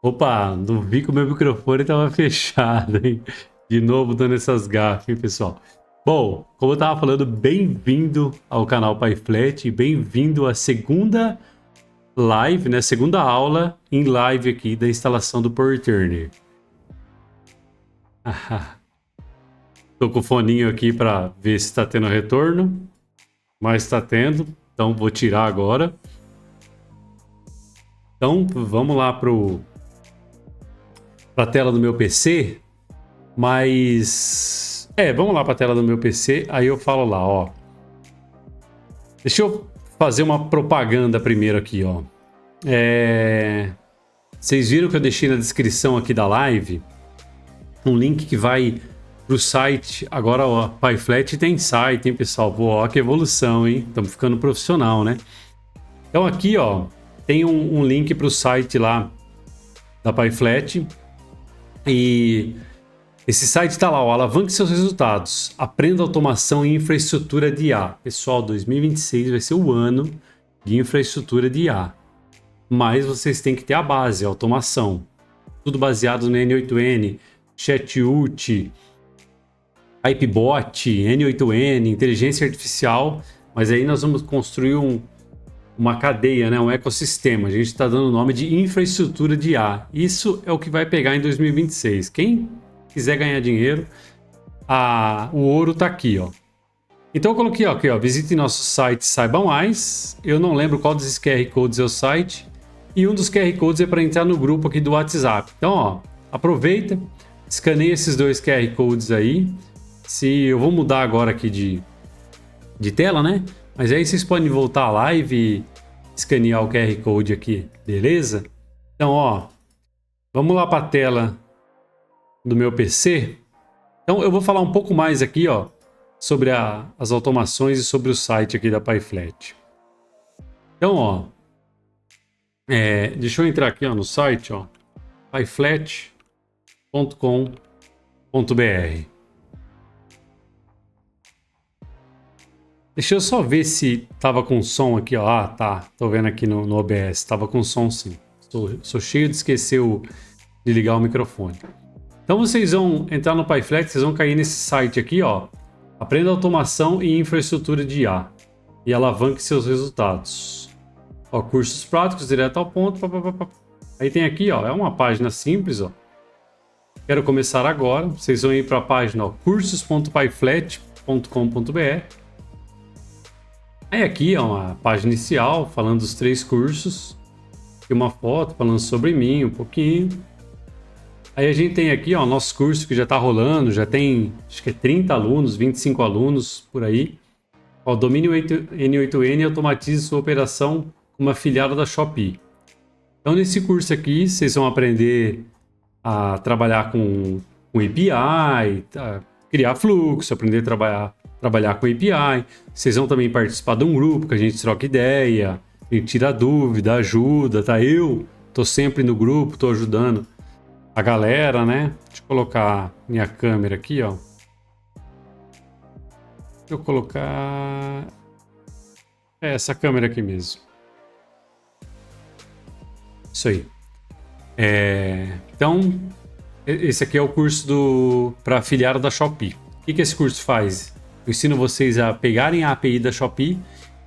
Opa, não vi que o meu microfone estava fechado, hein? De novo dando essas gafas, hein, pessoal? Bom, como eu estava falando, bem-vindo ao canal PyFlat, bem-vindo à segunda live, né? Segunda aula em live aqui da instalação do PowerTurner. Tô com o foninho aqui para ver se está tendo retorno, mas está tendo, então vou tirar agora. Então vamos lá para a tela do meu PC, mas vamos lá para a tela do meu PC, aí eu falo lá, ó. Deixa eu fazer uma propaganda primeiro aqui, ó. Vocês viram que eu deixei na descrição aqui da live um link que vai pro site. Agora, ó, PyFlat tem site, hein, pessoal? Pô, ó, que evolução, hein? Estamos ficando profissional, né? Então aqui, ó, tem um link pro site lá da PyFlat. E esse site está lá, ó, alavanque seus resultados. Aprenda automação e infraestrutura de IA. Pessoal, 2026 vai ser o ano de infraestrutura de IA. Mas vocês têm que ter a base, a automação. Tudo baseado no N8N, ChatUt, Pipebot, N8N, inteligência artificial. Mas aí nós vamos construir uma cadeia, né? Um ecossistema. A gente está dando o nome de infraestrutura de IA. Isso é o que vai pegar em 2026. Quem quiser ganhar dinheiro, o ouro está aqui, ó. Então eu coloquei aqui, ó, visite nosso site, saiba mais. Eu não lembro qual desses QR Codes é o site. E um dos QR Codes é para entrar no grupo aqui do WhatsApp. Então, ó, aproveita, escaneia esses dois QR Codes aí. Eu vou mudar agora aqui de tela, né? Mas aí vocês podem voltar à live e escanear o QR Code aqui, beleza? Então, ó, vamos lá para a tela do meu PC. Então, eu vou falar um pouco mais aqui, ó, sobre as automações e sobre o site aqui da PyFlat. Então, ó, deixa eu entrar aqui, ó, no site, ó, pyflat.com.br. Deixa eu só ver se tava com som aqui, ó. Ah, tá. Tô vendo aqui no OBS. Tava com som, sim. Sou cheio de esquecer de ligar o microfone. Então vocês vão entrar no PyFlat, vocês vão cair nesse site aqui, ó. Aprenda automação e infraestrutura de IA. E alavanque seus resultados. Ó, cursos práticos, direto ao ponto. Aí tem aqui, ó. É uma página simples, ó. Quero começar agora. Vocês vão ir para a página, ó, cursos.pyflat.com.br. Aí aqui é uma página inicial falando dos 3 cursos. Aqui uma foto falando sobre mim um pouquinho. Aí a gente tem aqui, ó, nosso curso que já está rolando, já tem acho que 30 alunos, 25 alunos por aí. Ó, domínio N8N automatize sua operação como afiliado da Shopee. Então nesse curso aqui vocês vão aprender a trabalhar com API, criar fluxo, aprender a trabalhar com API. Vocês vão também participar de um grupo que a gente troca ideia, a gente tira dúvida, ajuda, tá? Eu tô sempre no grupo, tô ajudando a galera, né? Deixa eu colocar minha câmera aqui, ó. Deixa eu colocar essa câmera aqui mesmo. Isso aí. Então, esse aqui é o curso para afiliado da Shopee. O que esse curso faz? Eu ensino vocês a pegarem a API da Shopee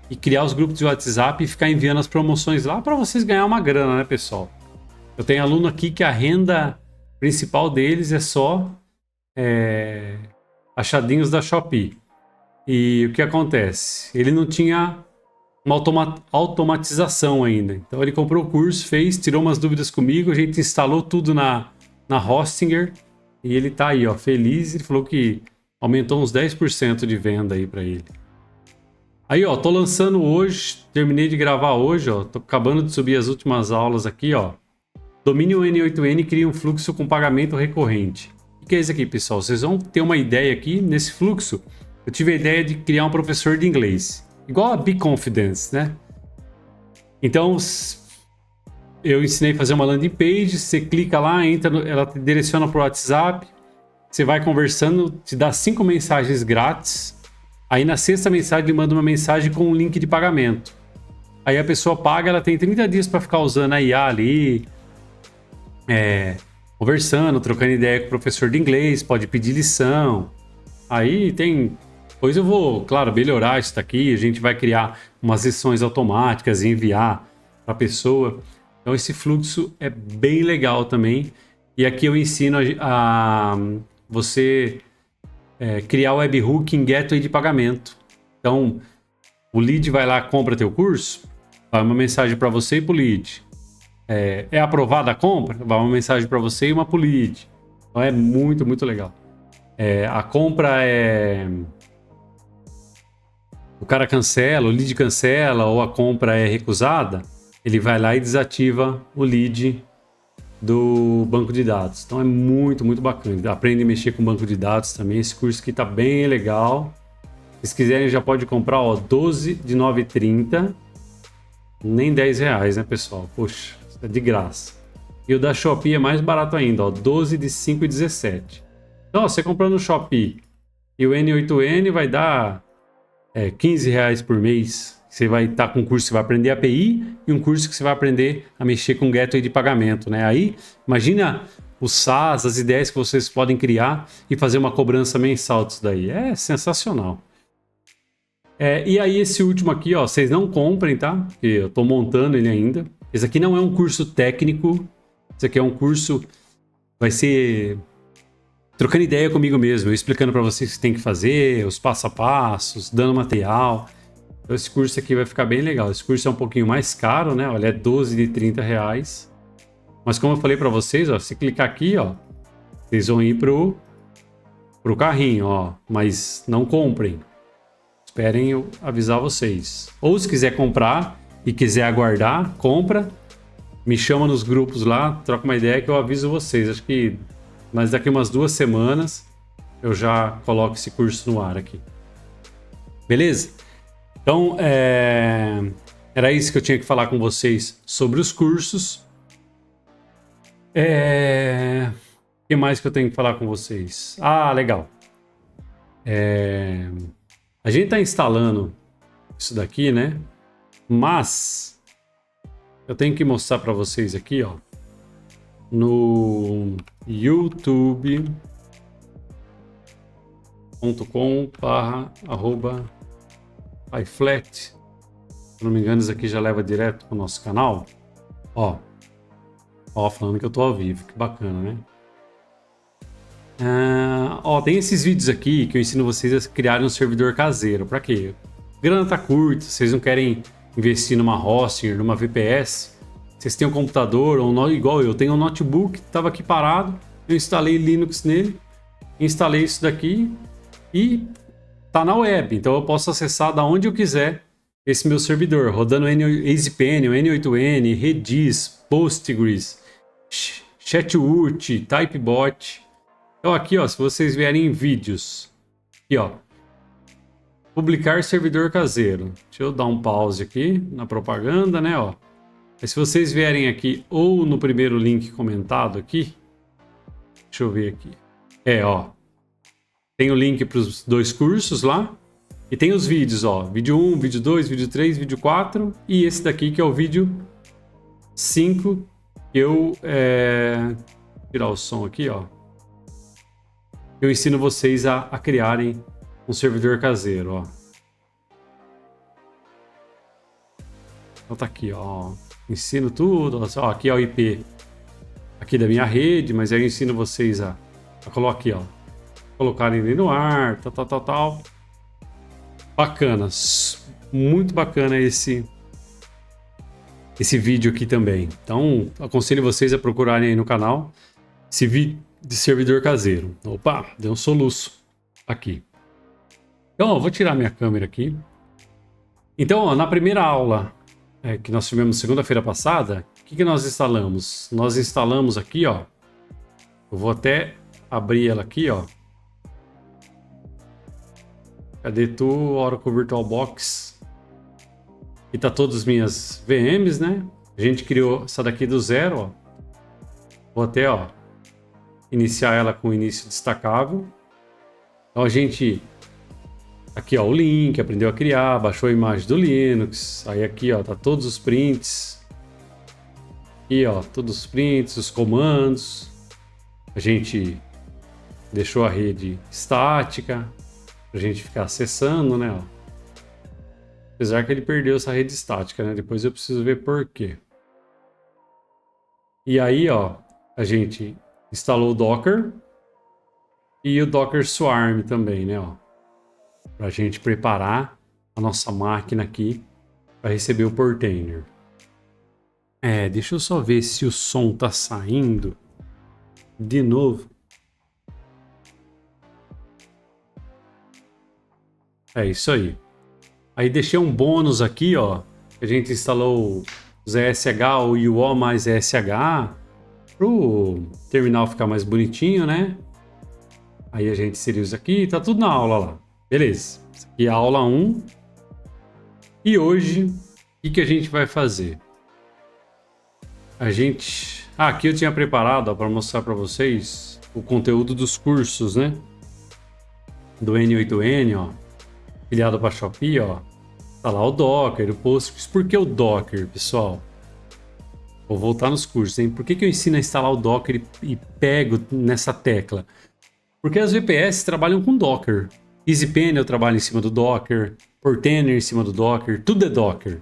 e criar os grupos de WhatsApp e ficar enviando as promoções lá para vocês ganhar uma grana, né, pessoal? Eu tenho aluno aqui que a renda principal deles é só achadinhos da Shopee. E o que acontece? Ele não tinha uma automatização ainda. Então ele comprou o curso, fez, tirou umas dúvidas comigo, a gente instalou tudo na Hostinger e ele tá aí, ó, feliz. Ele falou que aumentou uns 10% de venda aí para ele. Aí, ó, tô lançando hoje, terminei de gravar hoje, ó, tô acabando de subir as últimas aulas aqui, ó. Domínio N8N cria um fluxo com pagamento recorrente. O que é isso aqui, pessoal? Vocês vão ter uma ideia aqui nesse fluxo. Eu tive a ideia de criar um professor de inglês, igual a Be Confidence, né? Então, eu ensinei a fazer uma landing page, você clica lá, ela te direciona para o WhatsApp, você vai conversando, te dá 5 mensagens grátis. Aí na 6ª mensagem ele manda uma mensagem com um link de pagamento. Aí a pessoa paga, ela tem 30 dias para ficar usando a IA ali, conversando, trocando ideia com o professor de inglês, pode pedir lição. Aí tem... Depois eu vou, claro, melhorar isso daqui, a gente vai criar umas lições automáticas e enviar para a pessoa. Então esse fluxo é bem legal também. E aqui eu ensino a você criar o webhook em gateway de pagamento. Então o lead vai lá, compra teu curso, vai uma mensagem para você e para o lead. É aprovada a compra? Vai uma mensagem para você e uma para o lead. Então é muito, muito legal. A compra o cara cancela, o lead cancela ou a compra é recusada, ele vai lá e desativa o lead do banco de dados. Então é muito, muito bacana. Aprende a mexer com banco de dados também. Esse curso aqui tá bem legal. Se quiserem já pode comprar, ó, 12 de 9,30. Nem R$10, né, pessoal? Poxa, é de graça. E o da Shopee é mais barato ainda, ó, 12 de 5,17. Então, ó, você comprando no Shopee e o N8N vai dar R$15 por mês. Você vai estar com um curso que você vai aprender API e um curso que você vai aprender a mexer com gateway de pagamento, né? Aí, imagina o SaaS, as ideias que vocês podem criar e fazer uma cobrança mensal disso daí. É sensacional. E aí esse último aqui, ó, vocês não comprem, tá? Porque eu tô montando ele ainda. Esse aqui não é um curso técnico. Esse aqui é um curso... Vai ser... trocando ideia comigo mesmo, eu explicando para vocês o que tem que fazer, os passo a passos, dando material. Então esse curso aqui vai ficar bem legal. Esse curso é um pouquinho mais caro, né? Olha, é 12 de R$30. Mas como eu falei para vocês, ó, se clicar aqui, ó, vocês vão ir pro carrinho, ó. Mas não comprem. Esperem eu avisar vocês. Ou se quiser comprar e quiser aguardar, compra. Me chama nos grupos lá, troca uma ideia que eu aviso vocês. Acho que mas daqui umas 2 semanas eu já coloco esse curso no ar aqui. Beleza? Então, era isso que eu tinha que falar com vocês sobre os cursos. O que mais que eu tenho que falar com vocês? Ah, legal. A gente está instalando isso daqui, né? Mas eu tenho que mostrar para vocês aqui, ó, no youtube.com/iFlat. Se não me engano, isso aqui já leva direto para o nosso canal. Ó, falando que eu tô ao vivo, que bacana, né? Tem esses vídeos aqui que eu ensino vocês a criarem um servidor caseiro. Para quê? Grana tá curta, vocês não querem investir numa hosting, numa VPS. Vocês têm um computador, ou igual eu, tenho um notebook, estava aqui parado, eu instalei Linux nele, instalei isso daqui e tá na web. Então eu posso acessar da onde eu quiser esse meu servidor, rodando EasyPen, N8N, Redis, Postgres, Chatwood, Typebot. Então aqui, ó, se vocês vierem em vídeos, aqui, ó, publicar servidor caseiro. Deixa eu dar um pause aqui na propaganda, né, ó. Mas se vocês vierem aqui ou no primeiro link comentado aqui, deixa eu ver aqui. Ó, tem o link para os 2 cursos lá e tem os vídeos, ó, vídeo 1, vídeo 2, vídeo 3, vídeo 4 e esse daqui que é o vídeo 5 que eu tirar o som aqui, ó. Eu ensino vocês a criarem um servidor caseiro, ó. Então tá aqui, ó. Ensino tudo, ó, aqui é o IP aqui da minha rede, mas aí eu ensino vocês a colocar aqui, ó, colocarem ele no ar, tal. Bacana, muito bacana esse vídeo aqui também. Então, aconselho vocês a procurarem aí no canal esse vídeo de servidor caseiro. Opa, deu um soluço aqui. Então, ó, vou tirar minha câmera aqui. Então, ó, na primeira aula que nós tivemos segunda-feira passada, o que nós instalamos? Nós instalamos aqui, ó. Eu vou até abrir ela aqui, ó. Cadê tu, Oracle VirtualBox? Aqui tá todas as minhas VMs, né? A gente criou essa daqui do zero, ó. Vou até, ó, iniciar ela com início destacável. Então a gente... Aqui, ó, o link, aprendeu a criar, baixou a imagem do Linux. Aí aqui, ó, tá todos os prints. Aqui, ó, todos os prints, os comandos. A gente deixou a rede estática pra gente ficar acessando, né, ó. Apesar que ele perdeu essa rede estática, né? Depois eu preciso ver por quê. E aí, ó, a gente instalou o Docker e o Docker Swarm também, né, ó. Pra gente preparar a nossa máquina aqui para receber o Portainer. Deixa eu só ver se o som tá saindo de novo. É isso aí. Aí deixei um bônus aqui, ó. A gente instalou os ESH, o UO mais ESH, pro terminal ficar mais bonitinho, né? Aí a gente inseriu isso aqui, tá tudo na aula lá. Beleza. Isso aqui é a aula 1. E hoje, o que a gente vai fazer? Aqui eu tinha preparado para mostrar para vocês o conteúdo dos cursos, né? Do N8N, ó. Filiado para Shopee, ó. Tá lá o Docker, o Postgres. Por que o Docker, pessoal? Vou voltar nos cursos, hein? Por que eu ensino a instalar o Docker e pego nessa tecla? Porque as VPS trabalham com Docker. EasyPen eu trabalho em cima do Docker. Portainer em cima do Docker. Tudo é Docker.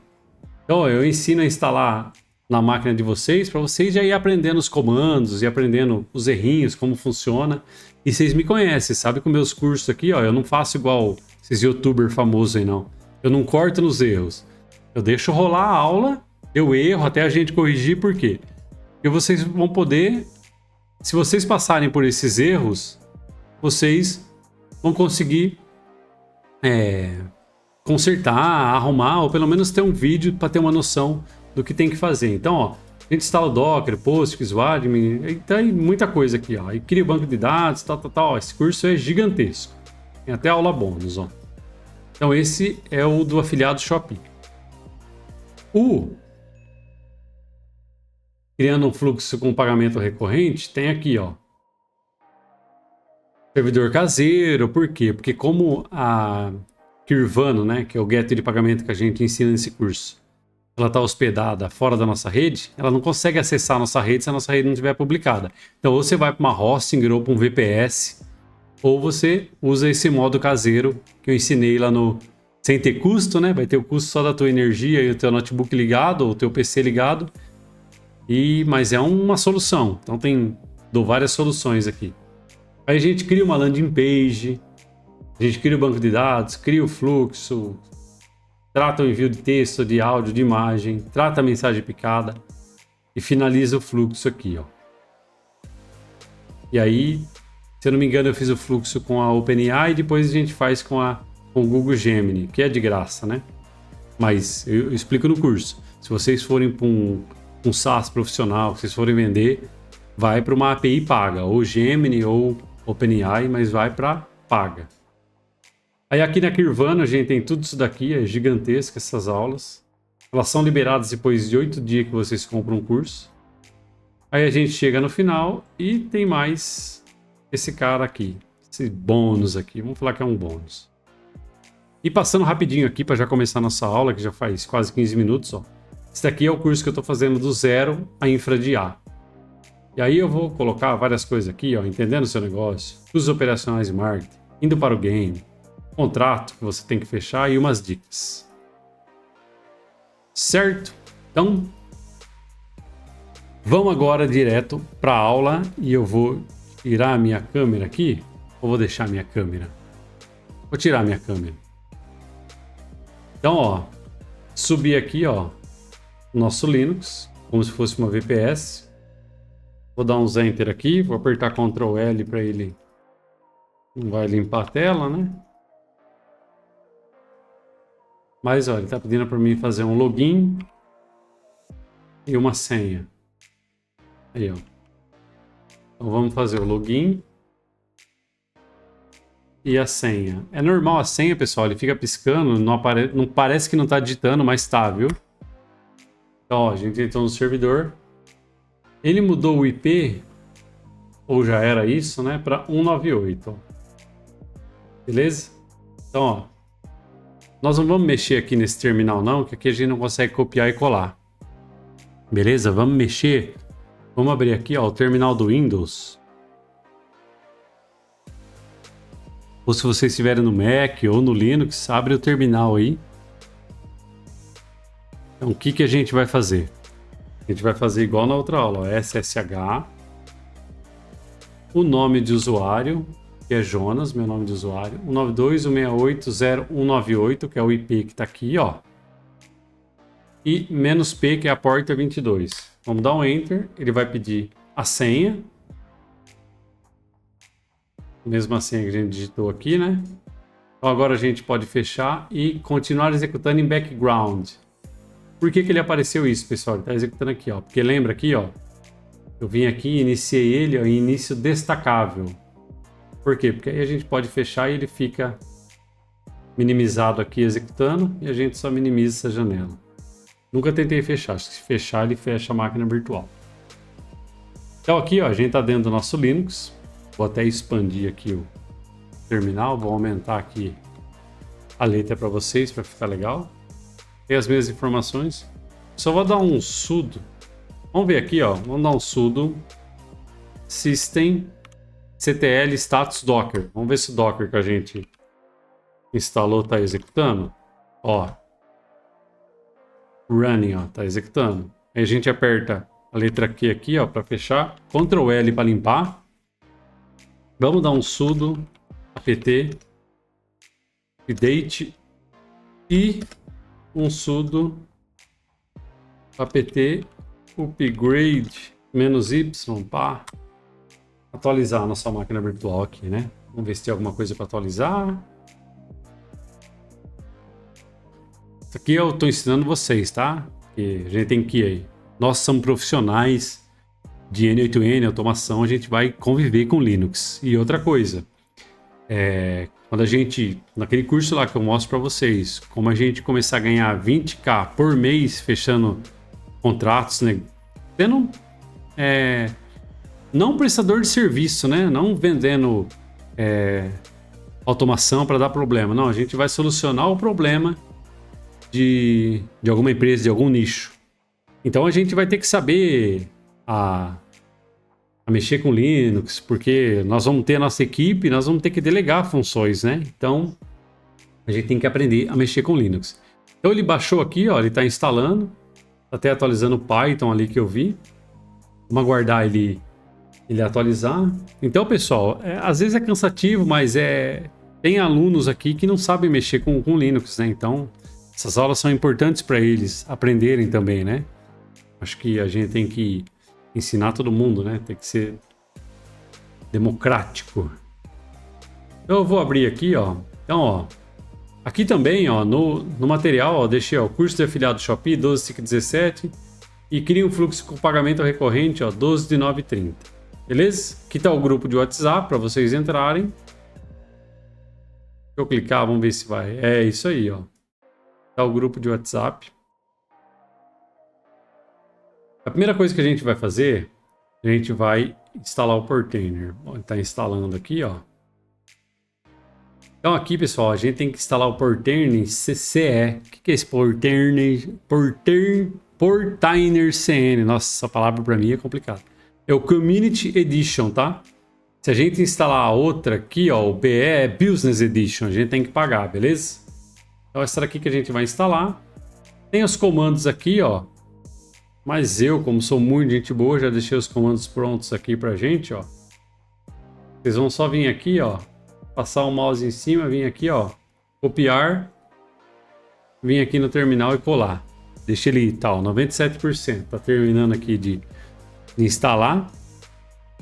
Então eu ensino a instalar na máquina de vocês para vocês já ir aprendendo os comandos e aprendendo os errinhos, como funciona. E vocês me conhecem, sabe? Com meus cursos aqui, ó, eu não faço igual esses youtubers famosos aí, não. Eu não corto nos erros. Eu deixo rolar a aula, eu erro até a gente corrigir, por quê? Porque vocês vão poder, se vocês passarem por esses erros, vocês vão conseguir consertar, arrumar, ou pelo menos ter um vídeo para ter uma noção do que tem que fazer. Então, ó, a gente instala o Docker, Postgres, o Admin, tem muita coisa aqui, ó. E cria o banco de dados, tal. Esse curso é gigantesco. Tem até aula bônus, ó. Então, esse é o do afiliado Shopee. Criando um fluxo com pagamento recorrente, tem aqui, ó. Servidor caseiro, por quê? Porque como a Kirvano, né, que é o gateway de pagamento que a gente ensina nesse curso, ela está hospedada fora da nossa rede, ela não consegue acessar a nossa rede se a nossa rede não estiver publicada. Então, ou você vai para uma hosting ou para um VPS, ou você usa esse modo caseiro que eu ensinei lá no... Sem ter custo, né? Vai ter o custo só da tua energia e o teu notebook ligado, ou o teu PC ligado. Mas é uma solução. Então, dou várias soluções aqui. Aí a gente cria uma landing page, a gente cria o banco de dados, cria o fluxo, trata o envio de texto, de áudio, de imagem, trata a mensagem picada e finaliza o fluxo aqui, ó. E aí, se eu não me engano, eu fiz o fluxo com a OpenAI e depois a gente faz com o Google Gemini, que é de graça, né? Mas eu explico no curso. Se vocês forem para um SaaS profissional, se vocês forem vender, vai para uma API paga, ou Gemini ou OpenAI, mas vai para paga. Aí aqui na Kirvano a gente tem tudo isso daqui, é gigantesca essas aulas. Elas são liberadas depois de 8 dias que vocês compram um curso. Aí a gente chega no final e tem mais esse cara aqui, esse bônus aqui, vamos falar que é um bônus. E passando rapidinho aqui para já começar a nossa aula, que já faz quase 15 minutos, ó. Esse daqui é o curso que eu estou fazendo do zero a infra de A. E aí eu vou colocar várias coisas aqui, ó, entendendo o seu negócio, custos operacionais de marketing, indo para o game, contrato que você tem que fechar e umas dicas. Certo? Então, vamos agora direto para a aula e eu vou tirar a minha câmera aqui, ou vou deixar a minha câmera? Vou tirar a minha câmera. Então, ó, subir aqui, ó, o nosso Linux, como se fosse uma VPS. Vou dar um Enter aqui, vou apertar Ctrl L para ele não vai limpar a tela, né? Mas olha, ele está pedindo para mim fazer um login e uma senha. Aí, ó. Então vamos fazer o login e a senha. É normal a senha, pessoal, ele fica piscando, não parece que não está digitando, mas está, viu? Então, ó, a gente entrou no servidor. Ele mudou o IP, ou já era isso, né, para 198, ó. Beleza? Então, ó, nós não vamos mexer aqui nesse terminal não, que aqui a gente não consegue copiar e colar. Beleza? Vamos mexer. Vamos abrir aqui, ó, o terminal do Windows. Ou se vocês estiverem no Mac ou no Linux, abre o terminal aí. Então, o que que a gente vai fazer? A gente vai fazer igual na outra aula, ó, SSH, o nome de usuário, que é Jonas, meu nome de usuário, 192.168.0.198, que é o IP que está aqui, ó. E "-p", que é a porta 22. Vamos dar um Enter, ele vai pedir a senha. Mesma senha que a gente digitou aqui, né? Então agora a gente pode fechar e continuar executando em background. Por que que ele apareceu isso, pessoal? Ele está executando aqui, ó. Porque lembra aqui, ó. Eu vim aqui e iniciei ele ó, em início destacável. Por quê? Porque aí a gente pode fechar e ele fica minimizado aqui executando e a gente só minimiza essa janela. Nunca tentei fechar. Se fechar, ele fecha a máquina virtual. Então aqui, ó, a gente está dentro do nosso Linux. Vou até expandir aqui o terminal. Vou aumentar aqui a letra para vocês, para ficar legal. Tem as mesmas informações. Só vou dar um sudo. Vamos ver aqui, ó. Vamos dar um sudo system ctl status docker. Vamos ver se o docker que a gente instalou está executando. Ó. Running, ó. Tá executando. Aí a gente aperta a letra Q aqui, ó, para fechar. Ctrl L para limpar. Vamos dar um sudo apt update e um sudo apt upgrade -y para atualizar a nossa máquina virtual aqui, né? Vamos ver se tem alguma coisa para atualizar. Isso aqui eu estou ensinando vocês, tá? Porque a gente tem que ir aí. Nós somos profissionais de N8N, automação, a gente vai conviver com Linux. E outra coisa, quando a gente, naquele curso lá que eu mostro para vocês, como a gente começar a ganhar 20k por mês fechando contratos, né? Sendo não prestador de serviço, né? Não vendendo automação para dar problema. Não, a gente vai solucionar o problema de alguma empresa, de algum nicho. Então a gente vai ter que saber a mexer com Linux, porque nós vamos ter a nossa equipe, nós vamos ter que delegar funções, né? Então a gente tem que aprender a mexer com Linux. Então ele baixou aqui, ó, ele está instalando, tá até atualizando o Python ali que eu vi. Vamos aguardar ele atualizar. Então, pessoal, às vezes é cansativo, mas tem alunos aqui que não sabem mexer com Linux, né? Então essas aulas são importantes para eles aprenderem também, né? Acho que a gente tem que ensinar todo mundo, né? Tem que ser democrático. Então eu vou abrir aqui, ó. Então, ó, aqui também, ó, no material, ó, deixei ó, curso de afiliado Shopee 12.517 e cria um fluxo com pagamento recorrente, ó, 12 de 9,30. Beleza? Aqui tá o grupo de WhatsApp para vocês entrarem. Deixa eu clicar, vamos ver se vai. É isso aí, ó. Tá o grupo de WhatsApp. A primeira coisa que a gente vai fazer, a gente vai instalar o Portainer. Está instalando aqui, ó. Então aqui, pessoal, a gente tem que instalar o Portainer CCE. O que é esse Portainer? Portainer CN. Nossa, essa palavra para mim é complicada. É o Community Edition, tá? Se a gente instalar a outra aqui, ó, o BE é Business Edition, a gente tem que pagar, beleza? Então essa daqui que a gente vai instalar. Tem os comandos aqui, ó. Mas eu, como sou muito gente boa, já deixei os comandos prontos aqui pra gente, ó. Vocês vão só vir aqui, ó. Passar o mouse em cima, vir aqui, ó. Copiar. Vir aqui no terminal e colar. Deixa ele tal, 97%. Tá terminando aqui de instalar.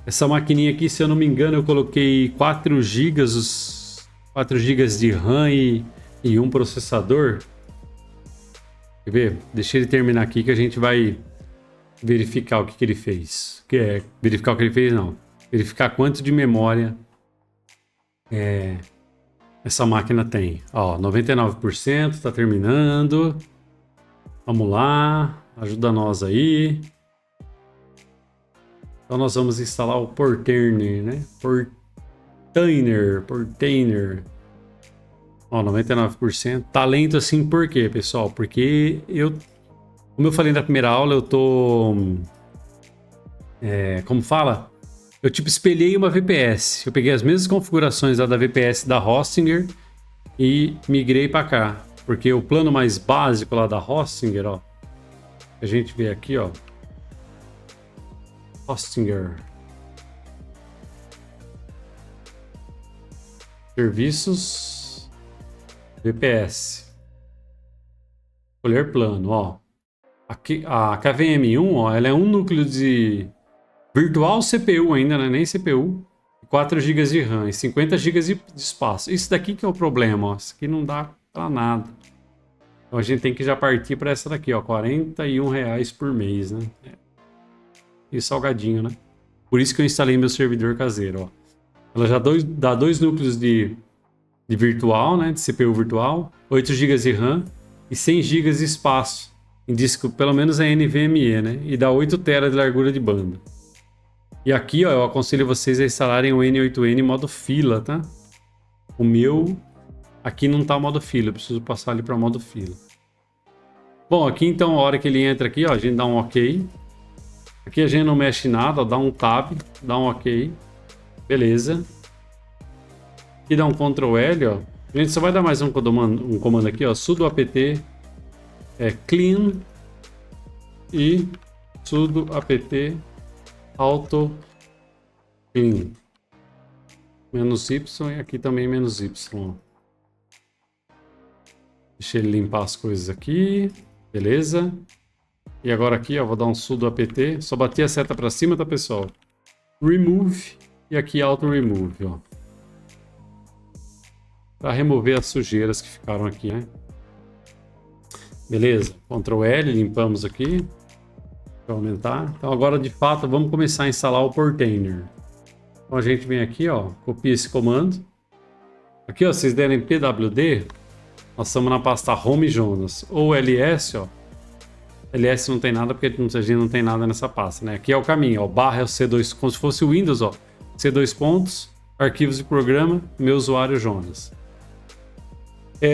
Essa maquininha aqui, se eu não me engano, eu coloquei 4 GB de RAM e um processador. Quer ver? Deixa ele terminar aqui que a gente vai verificar o que ele fez. Verificar o que ele fez, não. Verificar quanto de memória essa máquina tem. Ó, 99%, tá terminando. Vamos lá, ajuda nós aí. Então nós vamos instalar o Portainer, né? Portainer. Ó, 99%. Tá lento assim por quê, pessoal? Porque eu Como eu falei na primeira aula, eu tô... como fala? Eu tipo espelhei uma VPS. Eu peguei as mesmas configurações da VPS da Hostinger e migrei para cá. Porque o plano mais básico lá da Hostinger, ó. A gente vê aqui, ó. Hostinger. Serviços. VPS. Escolher plano, ó. Aqui, a KVM1, ó, ela é um núcleo de virtual CPU ainda, não é nem CPU. 4 GB de RAM e 50 GB de espaço. Isso daqui que é o problema, ó. Isso aqui não dá pra nada. Então a gente tem que já partir para essa daqui, ó. R$41 por mês, né? E salgadinho, né? Por isso que eu instalei meu servidor caseiro, ó. Ela já dá 2 núcleos de virtual, né? De CPU virtual, 8 GB de RAM e 100 GB de espaço. Em disco, pelo menos é NVMe, né? E dá 8 TB de largura de banda. E aqui, ó, eu aconselho vocês a instalarem o N8N modo fila, tá? O meu aqui não tá modo fila, eu preciso passar ele para modo fila. Bom, aqui então, a hora que ele entra aqui, ó, a gente dá um OK. Aqui a gente não mexe nada, ó, dá um tab, dá um OK. Beleza. Aqui dá um Ctrl L, ó. A gente só vai dar mais um comando aqui, ó, sudo apt clean e sudo apt auto clean. -y e aqui também -y. Deixa ele limpar as coisas aqui. Beleza. E agora aqui, ó, vou dar um sudo apt. Só bati a seta para cima, tá, pessoal? Remove. E aqui auto remove, ó. Para remover as sujeiras que ficaram aqui, né? Beleza. Ctrl L, limpamos aqui. Para aumentar. Então agora, de fato, vamos começar a instalar o Portainer. Então a gente vem aqui, ó, copia esse comando. Aqui, ó, vocês derem pwd, nós estamos na pasta Home Jonas. Ou ls, ó. ls não tem nada porque a gente não tem nada nessa pasta, né? Aqui é o caminho, ó. Barra é o C2, como se fosse o Windows, ó. C2 pontos, arquivos de programa, meu usuário Jonas.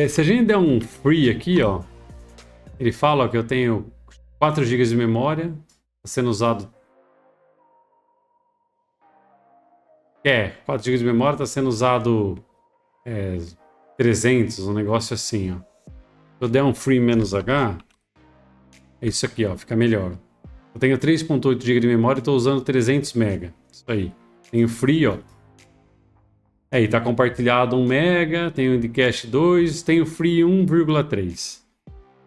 Se a gente der um free aqui, ó, ele fala, ó, que eu tenho 4 GB de memória, está sendo usado. 4 GB de memória, está sendo usado 300, um negócio assim, ó. Se eu der um free -h, é isso aqui, ó, fica melhor. Eu tenho 3.8 GB de memória e estou usando 300 MB. Isso aí. Tenho free, ó. Aí, tá compartilhado 1 MB, tenho de cache 2, tenho free 1,3. Se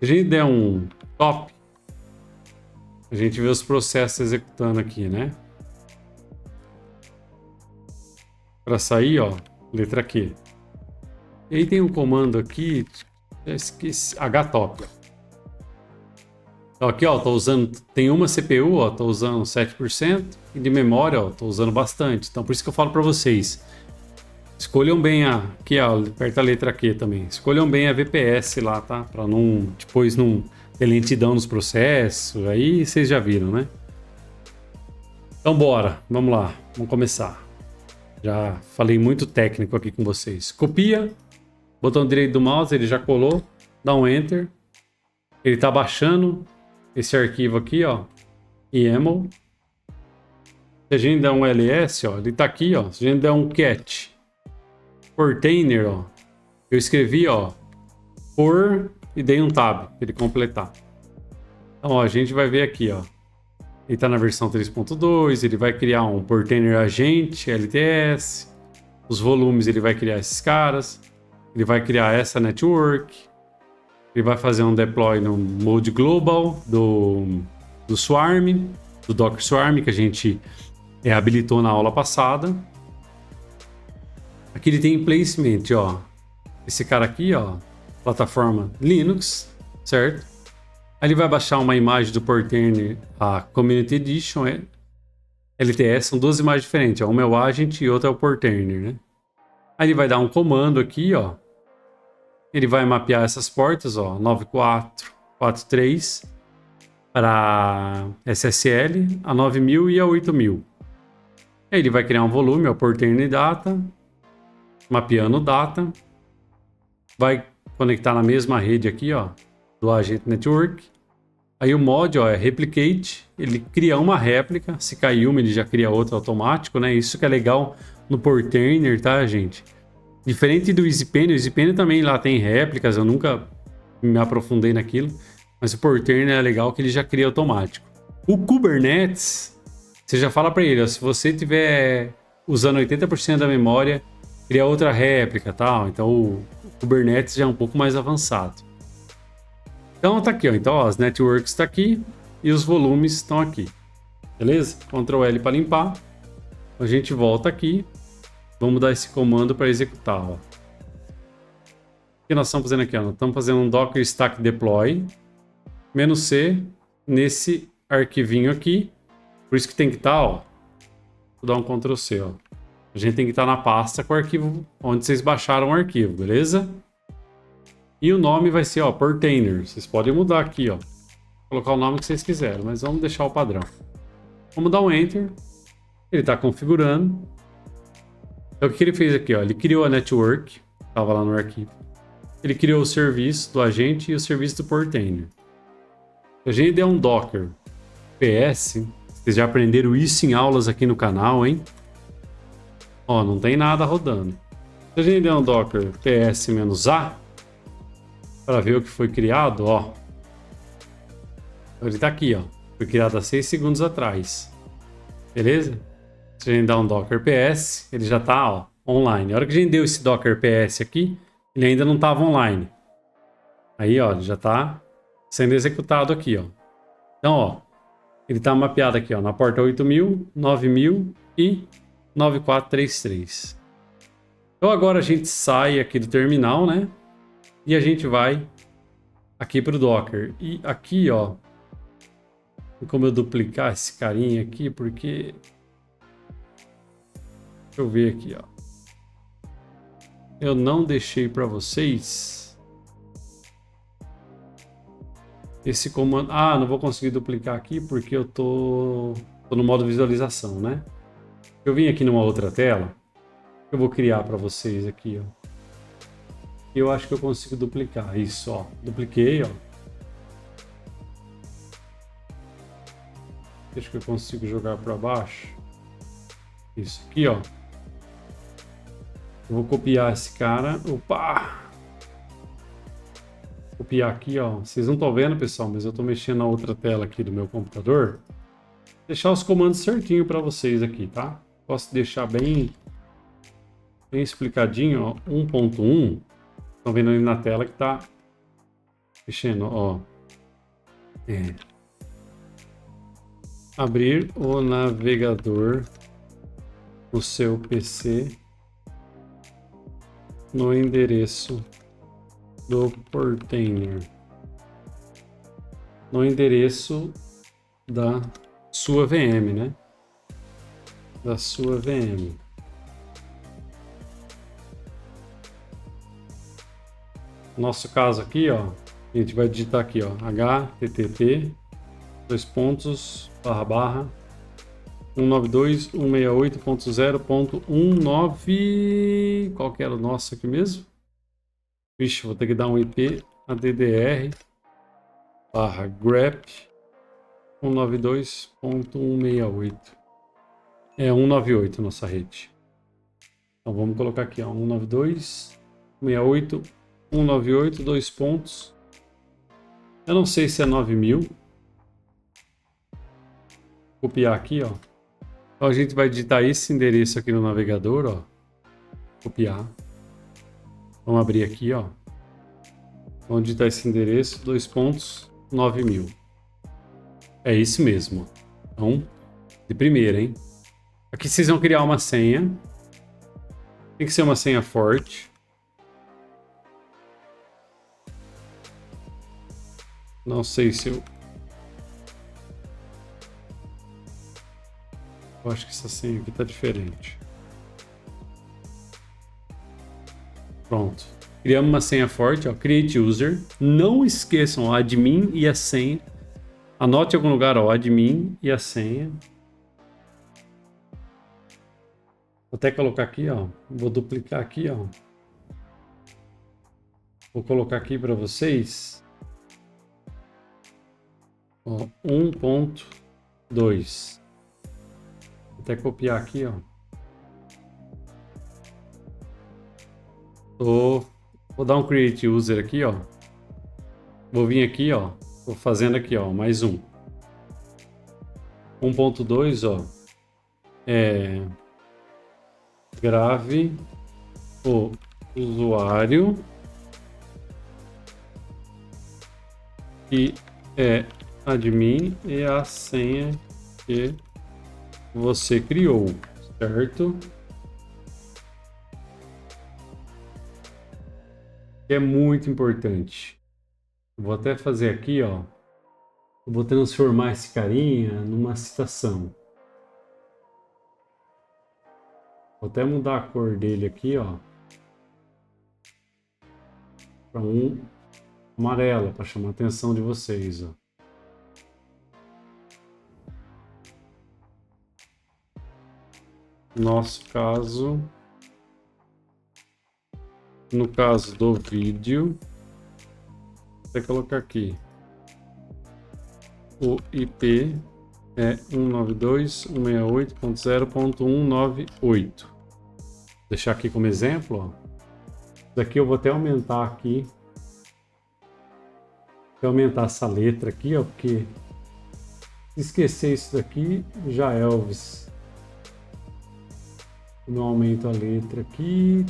a gente der um top, a gente vê os processos executando aqui, né? Para sair, ó, letra Q. E aí tem um comando aqui, esqueci, htop. Então aqui, ó, tô usando, tem uma CPU, ó, tô usando 7% e de memória, ó, tô usando bastante. Então por isso que eu falo para vocês, escolham bem aqui, ó, aperta a letra Q também. Escolham bem a VPS lá, tá? Para não depois não ter lentidão nos processos. Aí vocês já viram, né? Então bora, vamos lá, vamos começar. Já falei muito técnico aqui com vocês. Copia, botão direito do mouse, ele já colou, dá um enter. Ele tá baixando esse arquivo aqui, ó, YAML. Se a gente der um ls, ó, ele tá aqui, ó. Se a gente der um cat Portainer, ó, eu escrevi, ó, por e dei um tab para ele completar. Então, ó, a gente vai ver aqui, ó. Ele está na versão 3.2, ele vai criar um Portainer agente LTS. Os volumes ele vai criar esses caras. Ele vai criar essa network. Ele vai fazer um deploy no mode global do Swarm, do Docker Swarm, que a gente habilitou na aula passada. Aqui ele tem placement, ó. Esse cara aqui, ó, plataforma Linux, certo? Aí ele vai baixar uma imagem do Portainer, a Community Edition, LTS, são duas imagens diferentes, ó. Uma é o Agent e outra é o Portainer, né? Aí ele vai dar um comando aqui, ó. Ele vai mapear essas portas, ó, 9443 para SSL, a 9000 e a 8000. Aí ele vai criar um volume, ó, Portainer Data, mapeando data, vai conectar na mesma rede aqui, ó, do Agent Network. Aí o mod, ó, é replicate, ele cria uma réplica, se cair uma ele já cria outra automático, né? Isso que é legal no Portainer, tá, gente? Diferente do EasyPen, o EasyPen também lá tem réplicas, eu nunca me aprofundei naquilo, mas o Portainer é legal que ele já cria automático. O Kubernetes, você já fala para ele, ó, se você estiver usando 80% da memória, cria outra réplica, tal. Então o Kubernetes já é um pouco mais avançado. Então tá aqui, ó. Então ó, as networks tá aqui e os volumes estão aqui. Beleza? Ctrl L para limpar. A gente volta aqui. Vamos dar esse comando para executar, ó. O que nós estamos fazendo aqui, ó? Nós estamos fazendo um docker stack deploy -c nesse arquivinho aqui. Por isso que tem que estar, ó. Vou dar um Ctrl C, ó. A gente tem que estar na pasta com o arquivo onde vocês baixaram o arquivo, beleza? E o nome vai ser, ó, Portainer. Vocês podem mudar aqui, ó. Colocar o nome que vocês quiserem, mas vamos deixar o padrão. Vamos dar um Enter. Ele está configurando. Então o que ele fez aqui, ó? Ele criou a network, estava lá no arquivo. Ele criou o serviço do agente e o serviço do Portainer. Se a gente der um Docker PS, vocês já aprenderam isso em aulas aqui no canal, hein? Ó, não tem nada rodando. Se a gente der um Docker PS-A, para ver o que foi criado, ó. Ele tá aqui, ó. Foi criado há 6 segundos atrás. Beleza? Se a gente dar um Docker PS, ele já tá, ó, online. A hora que a gente deu esse Docker PS aqui, ele ainda não estava online. Aí, ó, ele já tá sendo executado aqui, ó. Então, ó, ele tá mapeado aqui, ó, na porta 8000, 9000 e 9433. Então agora a gente sai aqui do terminal, né? E a gente vai aqui para o Docker. E aqui, ó, tem como eu duplicar esse carinha aqui, porque... Deixa eu ver aqui, ó. Eu não deixei para vocês esse comando. Ah, não vou conseguir duplicar aqui porque eu tô no modo visualização, né? Eu vim aqui numa outra tela. Eu vou criar para vocês aqui, ó. Eu acho que eu consigo duplicar. Isso, ó. Dupliquei, ó. Acho que eu consigo jogar para baixo. Isso aqui, ó. Eu vou copiar esse cara. Opa! Copiar aqui, ó. Vocês não estão vendo, pessoal, mas eu estou mexendo na outra tela aqui do meu computador. Deixar os comandos certinho para vocês aqui, tá? Posso deixar bem explicadinho, ó. 1.1. Estão vendo ali na tela que tá mexendo, ó. Abrir o navegador no seu PC no endereço do Portainer, no endereço da sua VM, né? Da sua VM. Nosso caso aqui, ó, a gente vai digitar aqui, ó, http 192.168.0.19. Qual que era o nosso aqui mesmo? Vixe, vou ter que dar um IP addr/grep 192.168. É 198 a nossa rede. Então vamos colocar aqui, ó, 192.168.198, dois pontos. Eu não sei se é 9000. Copiar aqui, ó. Então a gente vai digitar esse endereço aqui no navegador, ó. Copiar. Vamos abrir aqui, ó. Vamos digitar esse endereço, 9000. É isso mesmo. Então, de primeira, hein? Aqui vocês vão criar uma senha. Tem que ser uma senha forte. Não sei se eu acho que essa senha aqui tá diferente. Pronto. Criamos uma senha forte, ó. Create user. Não esqueçam o admin e a senha. Anote em algum lugar, ó, admin e a senha. Vou até colocar aqui, ó. Vou duplicar aqui, ó. Vou colocar aqui para vocês. Ó, 1.2. Vou até copiar aqui, ó. Vou dar um create user aqui, ó. Vou vir aqui, ó. Vou fazendo aqui, ó, mais um. 1.2, ó. Grave o usuário que é admin e a senha que você criou, certo? Que é muito importante. Vou até fazer aqui, ó. Eu vou transformar esse carinha numa citação. Vou até mudar a cor dele aqui, ó. Para um amarelo, para chamar a atenção de vocês, ó. Nosso caso, no caso do vídeo, vou colocar aqui. O IP é 192.168.0.198. Vou deixar aqui como exemplo, ó. Isso daqui eu vou até aumentar aqui. Vou aumentar essa letra aqui, ó, porque se esquecer isso daqui, já é Elvis. Não aumento a letra aqui.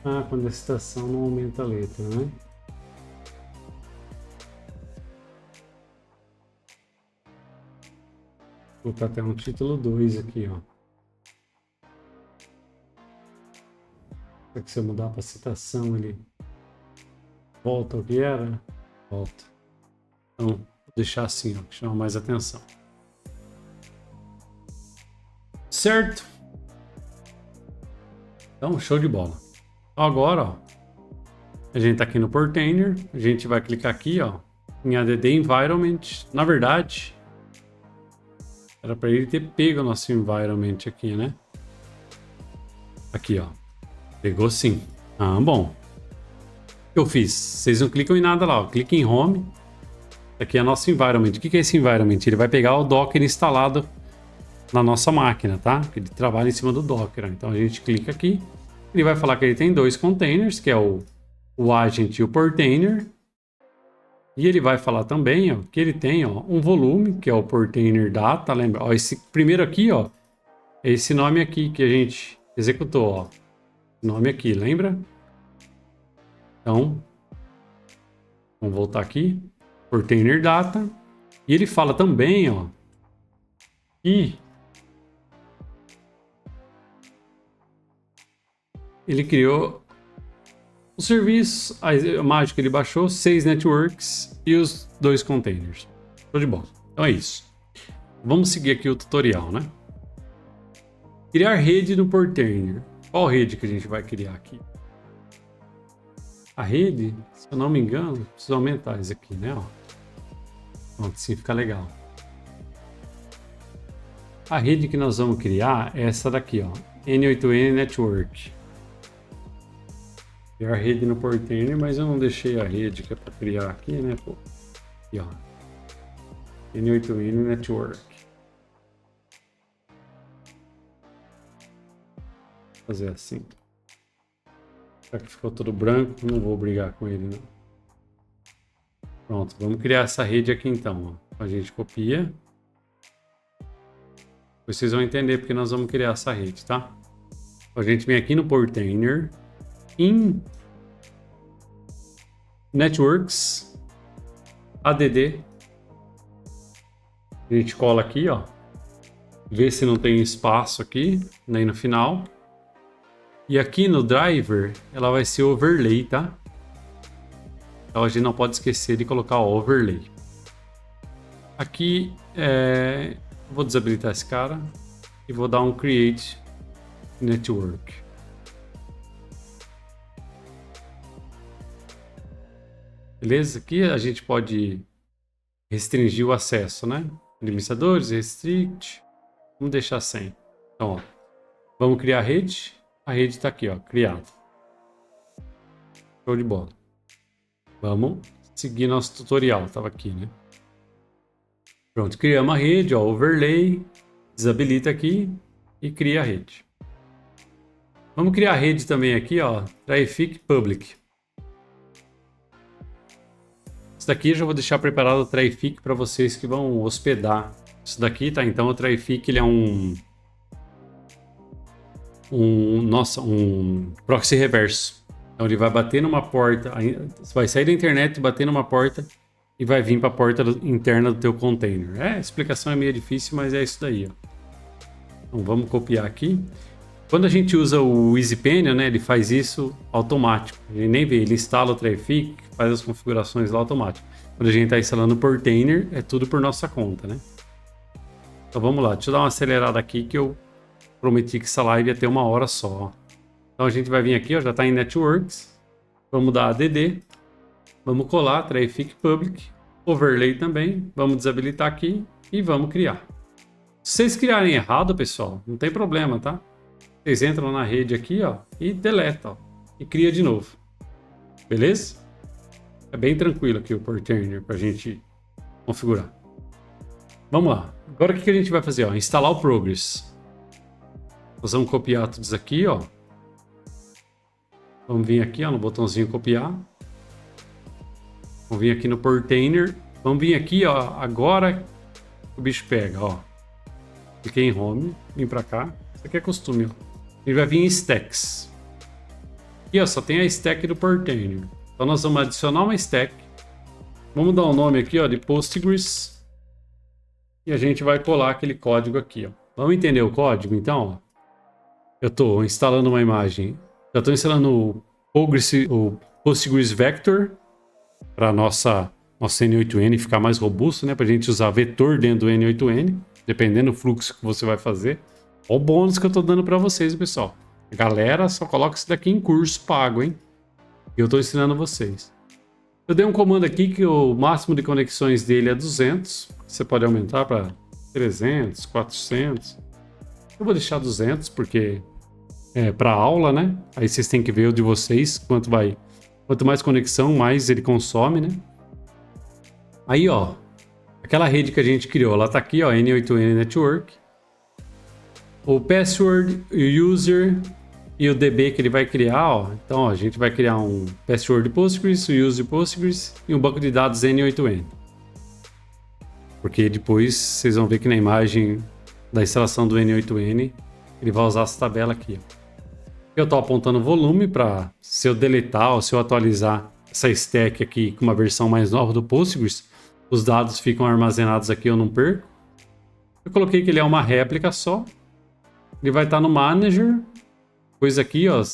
Ah, quando a citação não aumenta a letra, né? Vou colocar até um título 2 aqui, ó. Será que se eu mudar para citação ele volta ao que era? Volta. Então, vou deixar assim, ó, que chama mais atenção. Certo? Então, show de bola. Agora, ó, a gente tá aqui no Portainer, a gente vai clicar aqui, ó, em add environment. Na verdade, era para ele ter pego o nosso environment aqui, né? Aqui, ó. Pegou sim. Ah, bom. O que eu fiz? Vocês não clicam em nada lá, ó. Clica em Home. Aqui é nosso environment. O que é esse environment? Ele vai pegar o Docker instalado na nossa máquina, tá? Ele trabalha em cima do Docker. Então a gente clica aqui. Ele vai falar que ele tem dois containers, que é o agent e o portainer. E ele vai falar também, ó, que ele tem, ó, um volume, que é o portainer data, lembra? Ó, esse primeiro aqui, ó, é esse nome aqui que a gente executou, ó. Nome aqui, lembra? Então, vamos voltar aqui, portainer data. E ele fala também, ó, que ele criou o serviço, a mágica ele baixou, 6 networks e os 2 containers. Show de bola. Então é isso. Vamos seguir aqui o tutorial, né? Criar rede no portainer. Qual rede que a gente vai criar aqui? A rede, se eu não me engano, preciso aumentar isso aqui, né? Ó. Pronto, assim fica legal. A rede que nós vamos criar é essa daqui, ó. N8N Network. Criar rede no portainer, mas eu não deixei a rede que é para criar aqui, né? Pô. Aqui, ó. N8N Network. Vou fazer assim. Já que ficou todo branco, não vou brigar com ele, não. Pronto, vamos criar essa rede aqui então, ó. A gente copia. Vocês vão entender porque nós vamos criar essa rede, tá? A gente vem aqui no Portainer, em Networks, ADD. A gente cola aqui, ó. Vê se não tem espaço aqui, nem no final. E aqui no driver, ela vai ser overlay, tá? Então a gente não pode esquecer de colocar o overlay. Aqui, vou desabilitar esse cara e vou dar um create network. Beleza? Aqui a gente pode restringir o acesso, né? Administradores, restrict. Vamos deixar sem. Então, ó, vamos criar a rede. A rede está aqui, ó, criada. Show de bola. Vamos seguir nosso tutorial, estava aqui, né? Pronto, criamos a rede, ó, overlay, desabilita aqui e cria a rede. Vamos criar a rede também aqui, ó, Traffic Public. Isso daqui eu já vou deixar preparado o Traffic para vocês que vão hospedar. Isso daqui, tá? Então o Traffic ele é um proxy reverso. Então ele vai bater numa porta, vai sair da internet, bater numa porta e vai vir para a porta interna do teu container. A explicação é meio difícil, mas é isso daí, ó. Então vamos copiar aqui. Quando a gente usa o EasyPanel, né, ele faz isso automático. Ele nem vê, ele instala o Traffic, faz as configurações lá automático. Quando a gente está instalando o Portainer, é tudo por nossa conta, né? Então vamos lá, deixa eu dar uma acelerada aqui que eu prometi que essa live ia ter 1 hora só. Então a gente vai vir aqui, ó, já está em Networks. Vamos dar ADD. Vamos colar, Traffic Public. Overlay também. Vamos desabilitar aqui e vamos criar. Se vocês criarem errado, pessoal, não tem problema, tá? Vocês entram na rede aqui, ó, e deleta, ó, e cria de novo. Beleza? É bem tranquilo aqui o Portainer para a gente configurar. Vamos lá. Agora o que a gente vai fazer? Ó? Instalar o Progress. Nós vamos copiar tudo isso aqui, ó. Vamos vir aqui, ó, no botãozinho copiar. Vamos vir aqui no Portainer. Vamos vir aqui, ó, agora o bicho pega, ó. Cliquei em Home, vim para cá. Isso aqui é costume, ó. Ele vai vir em Stacks. Aqui, ó, só tem a stack do Portainer. Então nós vamos adicionar uma stack. Vamos dar um nome aqui, ó, de Postgres. E a gente vai colar aquele código aqui, ó. Vamos entender o código, então, ó. Eu estou instalando uma imagem. Já estou instalando o Postgres Vector para nosso N8N ficar mais robusto, né? Para a gente usar vetor dentro do N8N, dependendo do fluxo que você vai fazer. Olha o bônus que eu estou dando para vocês, pessoal. Galera, só coloca isso daqui em curso pago, hein? E eu estou ensinando vocês. Eu dei um comando aqui que o máximo de conexões dele é 200. Você pode aumentar para 300, 400. Eu vou deixar 200 porque é para aula, né? Aí vocês têm que ver o de vocês. Quanto mais conexão, mais ele consome, né? Aí, ó. Aquela rede que a gente criou, ela tá aqui, ó. N8N Network. O password, o user e o DB que ele vai criar, ó. Então, ó, a gente vai criar um password Postgres, o user Postgres e um banco de dados N8N. Porque depois vocês vão ver que na imagem da instalação do N8N ele vai usar essa tabela aqui, ó. Eu estou apontando o volume para, se eu deletar ou se eu atualizar essa stack aqui com uma versão mais nova do Postgres, os dados ficam armazenados aqui, eu não perco. Eu coloquei que ele é uma réplica só. Ele vai estar no Manager. Coisa aqui, ó,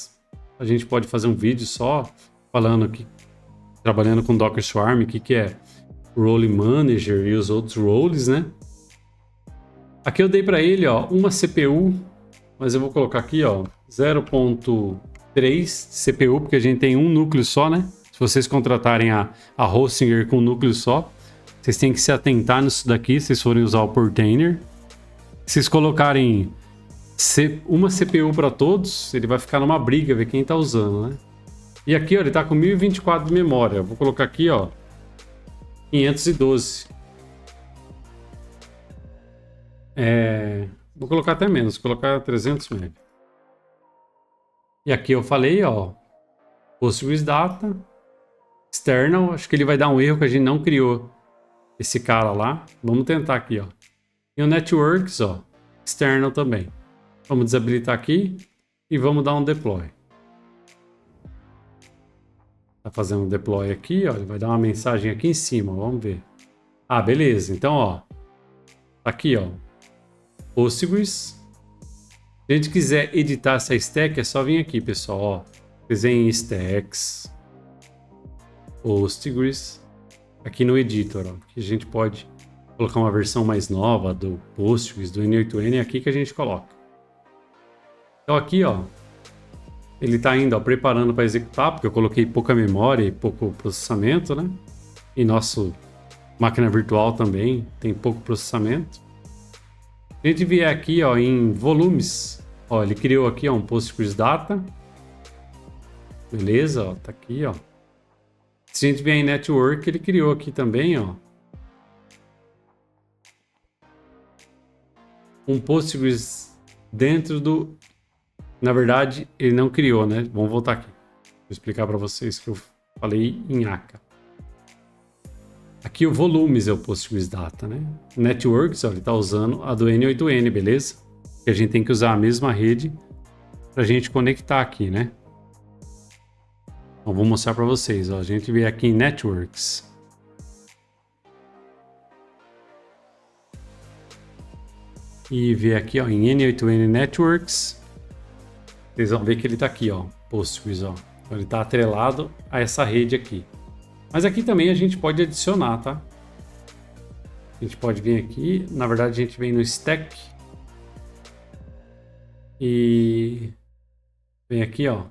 a gente pode fazer um vídeo só falando aqui, trabalhando com Docker Swarm, o que é Role Manager e os outros roles, né? Aqui eu dei para ele, ó, uma CPU, mas eu vou colocar aqui, ó, 0.3 CPU, porque a gente tem um núcleo só, né? Se vocês contratarem a Hostinger com um núcleo só, vocês têm que se atentar nisso daqui, se vocês forem usar o Portainer. Se vocês colocarem uma CPU para todos, ele vai ficar numa briga, ver quem tá usando, né? E aqui, ó, ele tá com 1024 de memória. Eu vou colocar aqui, ó, 512. Vou colocar até menos, vou colocar 300 MB. E aqui eu falei, ó, Postgres Data, External, acho que ele vai dar um erro que a gente não criou esse cara lá. Vamos tentar aqui, ó. E o Networks, ó, External também. Vamos desabilitar aqui e vamos dar um deploy. Tá fazendo um deploy aqui, ó, ele vai dar uma mensagem aqui em cima, vamos ver. Ah, beleza, então, ó, tá aqui, ó, Postgres. Se a gente quiser editar essa stack, é só vir aqui, pessoal, ó, desenhe stacks, Postgres, aqui no editor, ó, que a gente pode colocar uma versão mais nova do Postgres, do N8N, é aqui que a gente coloca. Então aqui, ó, ele tá ainda, ó, preparando para executar, porque eu coloquei pouca memória e pouco processamento, né? E nosso máquina virtual também tem pouco processamento. Se a gente vier aqui, ó, em volumes, ó, ele criou aqui, ó, um Postgres Data. Beleza, ó, tá aqui, ó. Se a gente vier em Network, ele criou aqui também, ó, um Postgres dentro do... Na verdade, ele não criou, né? Vamos voltar aqui. Vou explicar para vocês que eu falei em Aka. Aqui o volumes é o Postgres Data, né? Networks, ó, ele está usando a do N8N, beleza? Que a gente tem que usar a mesma rede para a gente conectar aqui, né? Então, vou mostrar para vocês, ó. A gente vem aqui em Networks. E vê aqui, ó, em N8N Networks. Vocês vão ver que ele está aqui, ó, Postgres, ó. Então, ele está atrelado a essa rede aqui. Mas aqui também a gente pode adicionar, tá? A gente pode vir aqui, na verdade a gente vem no stack e vem aqui, ó,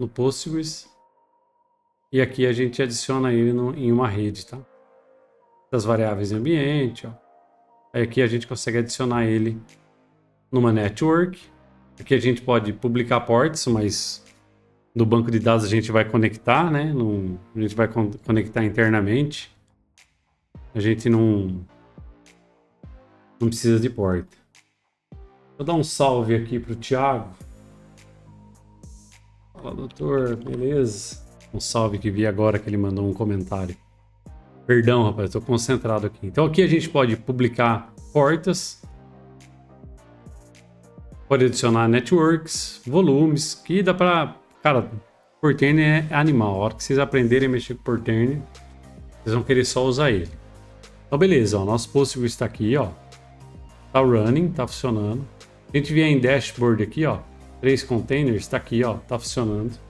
no Postgres, e aqui a gente adiciona ele em uma rede, tá? Das variáveis em ambiente, ó. Aí aqui a gente consegue adicionar ele numa network. Aqui a gente pode publicar ports, mas no banco de dados a gente vai conectar, né? A gente vai conectar internamente. A gente não precisa de porta. Vou dar um salve aqui pro Thiago. Fala, doutor, beleza? Um salve que vi agora que ele mandou um comentário. Perdão, rapaz, estou concentrado aqui. Então aqui a gente pode publicar portas. Pode adicionar networks, volumes, que dá para... Cara, Portainer é animal. A hora que vocês aprenderem a mexer com Portainer, vocês vão querer só usar ele. Então beleza, ó, nosso Postgres está aqui, ó. Tá running, tá funcionando. A gente vier em dashboard aqui, ó. 3 containers, tá aqui, ó. Tá funcionando.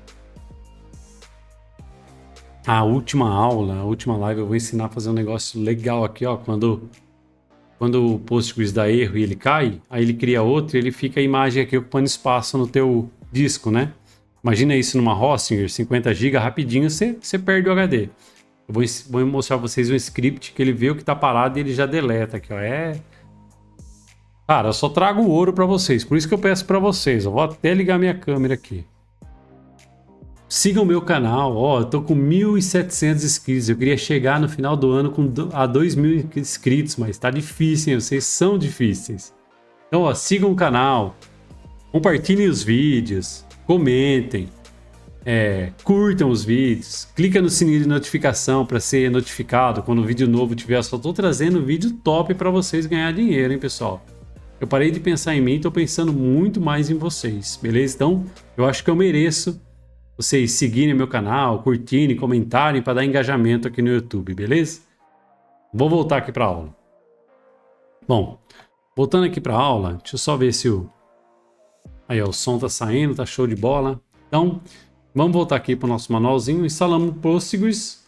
A última aula, a última live, eu vou ensinar a fazer um negócio legal aqui, ó. Quando o Postgres dá erro e ele cai, aí ele cria outro e ele fica a imagem aqui ocupando espaço no teu disco, né? Imagina isso numa Hostinger, 50 GB, rapidinho você perde o HD. Eu vou mostrar pra vocês um script que ele vê o que tá parado e ele já deleta aqui, ó. Cara, eu só trago o ouro pra vocês, por isso que eu peço pra vocês. Eu vou até ligar minha câmera aqui. Sigam o meu canal, ó, eu tô com 1.700 inscritos. Eu queria chegar no final do ano a 2.000 inscritos, mas tá difícil, hein? Vocês são difíceis. Então, ó, sigam o canal, compartilhem os vídeos, comentem, curtam os vídeos, clica no sininho de notificação para ser notificado quando o vídeo novo tiver. Eu só tô trazendo vídeo top para vocês ganhar dinheiro, hein, pessoal? Eu parei de pensar em mim, tô pensando muito mais em vocês, beleza? Então, eu acho que eu mereço vocês seguirem meu canal, curtirem, comentarem para dar engajamento aqui no YouTube, beleza? Vou voltar aqui para a aula. Bom, voltando aqui para a aula, deixa eu só ver se aí, ó, o som tá saindo, tá show de bola. Então, vamos voltar aqui para o nosso manualzinho, instalamos o Postgres.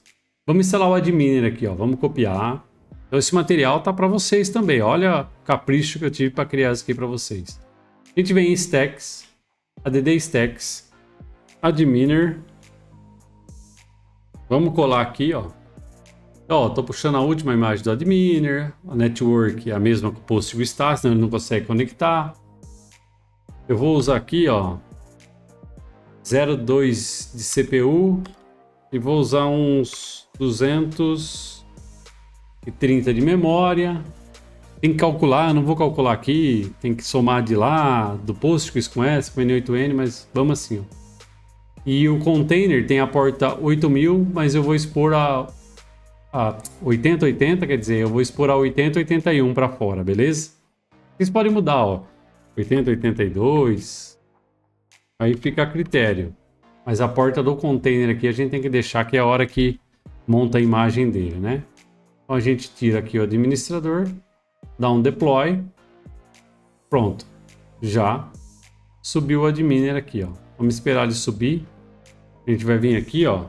Vamos instalar o adminer aqui, ó, vamos copiar. Então esse material tá para vocês também, olha o capricho que eu tive para criar isso aqui para vocês. A gente vem em Stacks, add Stacks, adminer. Vamos colar aqui, ó. Ó, tô puxando a última imagem do adminer. A network é a mesma que o Postgres está, senão ele não consegue conectar. Eu vou usar aqui, ó, 0,2 de CPU e vou usar uns 230 de memória. Tem que calcular, eu não vou calcular aqui, tem que somar de lá, do Postgres com S, com N8N, mas vamos assim, ó. E o container tem a porta 8000, mas eu vou expor a 8080, quer dizer, eu vou expor a 8081 para fora, beleza? Vocês podem mudar, ó, 8082, aí fica a critério. Mas a porta do container aqui a gente tem que deixar, que é a hora que monta a imagem dele, né? Então a gente tira aqui o administrador, dá um deploy, pronto, já subiu o adminer aqui, ó. Vamos esperar ele subir. A gente vai vir aqui, ó.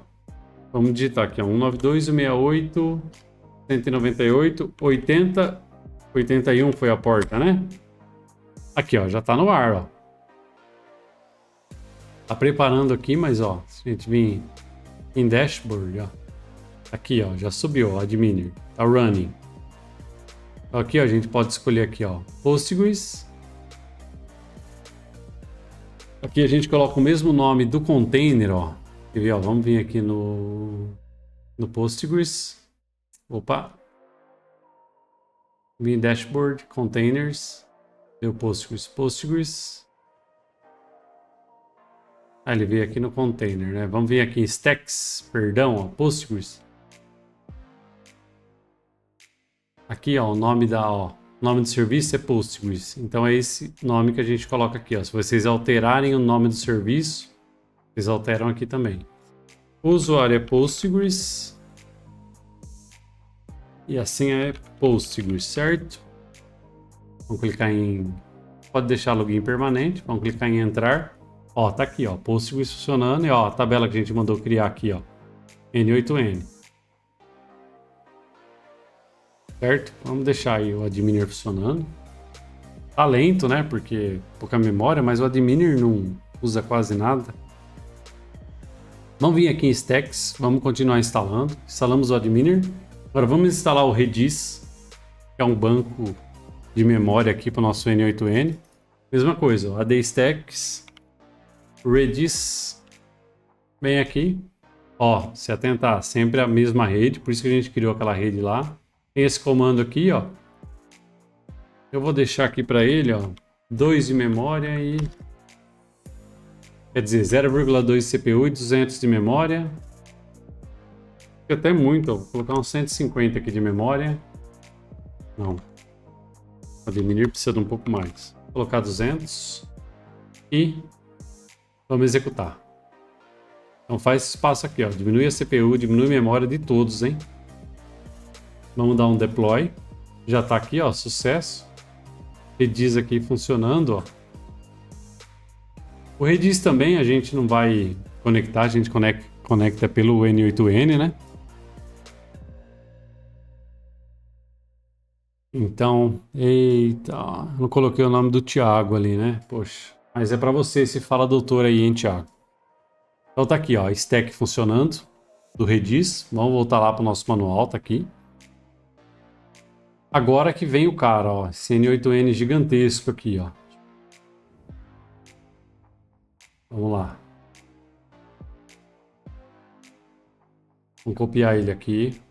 Vamos digitar aqui, ó. 192.168.198.80.81 foi a porta, né? Aqui, ó, já tá no ar, ó. Tá preparando aqui, mas, ó, se a gente vir em dashboard, ó. Aqui, ó, já subiu, ó, adminer. Tá running. Aqui, ó, a gente pode escolher aqui, ó, Postgres. Aqui a gente coloca o mesmo nome do container, ó. Quer ver, ó, vamos vir aqui no no Postgres. Opa. Vim em Dashboard, Containers. Deu Postgres. Ah, ele veio aqui no Container, né? Vamos vir aqui em Stacks, perdão, ó, Postgres. Aqui, ó, o nome do serviço é Postgres. Então é esse nome que a gente coloca aqui, ó. Se vocês alterarem o nome do serviço, vocês alteram aqui também. O usuário é Postgres. E assim é Postgres, certo? Vamos clicar em... Pode deixar login permanente. Vamos clicar em entrar. Ó, tá aqui, ó. Postgres funcionando. E ó, a tabela que a gente mandou criar aqui, ó. N8N. Certo? Vamos deixar aí o adminer funcionando. Tá lento, né? Porque pouca memória, mas o adminer não usa quase nada. Vamos vir aqui em Stacks. Vamos continuar instalando. Instalamos o adminer. Agora vamos instalar o Redis, que é um banco de memória aqui para o nosso N8N. Mesma coisa, ó, AD Stacks, Redis, vem aqui. Ó, se atentar, sempre a mesma rede, por isso que a gente criou aquela rede lá. Tem esse comando aqui, ó. Eu vou deixar aqui para ele, ó, 2 de memória e... Quer dizer, 0,2 CPU e 200 de memória. Até muito, ó. Vou colocar uns 150 aqui de memória. Não. O adminer precisa de um pouco mais. Vou colocar 200. E vamos executar. Então faz esse passo aqui, ó. Diminui a CPU, diminui a memória de todos, hein? Vamos dar um deploy. Já tá aqui, ó, sucesso. Redis aqui funcionando, ó. O Redis também a gente não vai conectar, a gente conecta pelo N8N, né? Então, eita, não coloquei o nome do Thiago ali, né? Poxa, mas é para você se fala doutor aí, hein, Thiago? Então tá aqui, ó, stack funcionando do Redis. Vamos voltar lá para o nosso manual, tá aqui. Agora que vem o cara, ó, esse N8N gigantesco aqui, ó. Vamos lá. Vamos copiar ele aqui.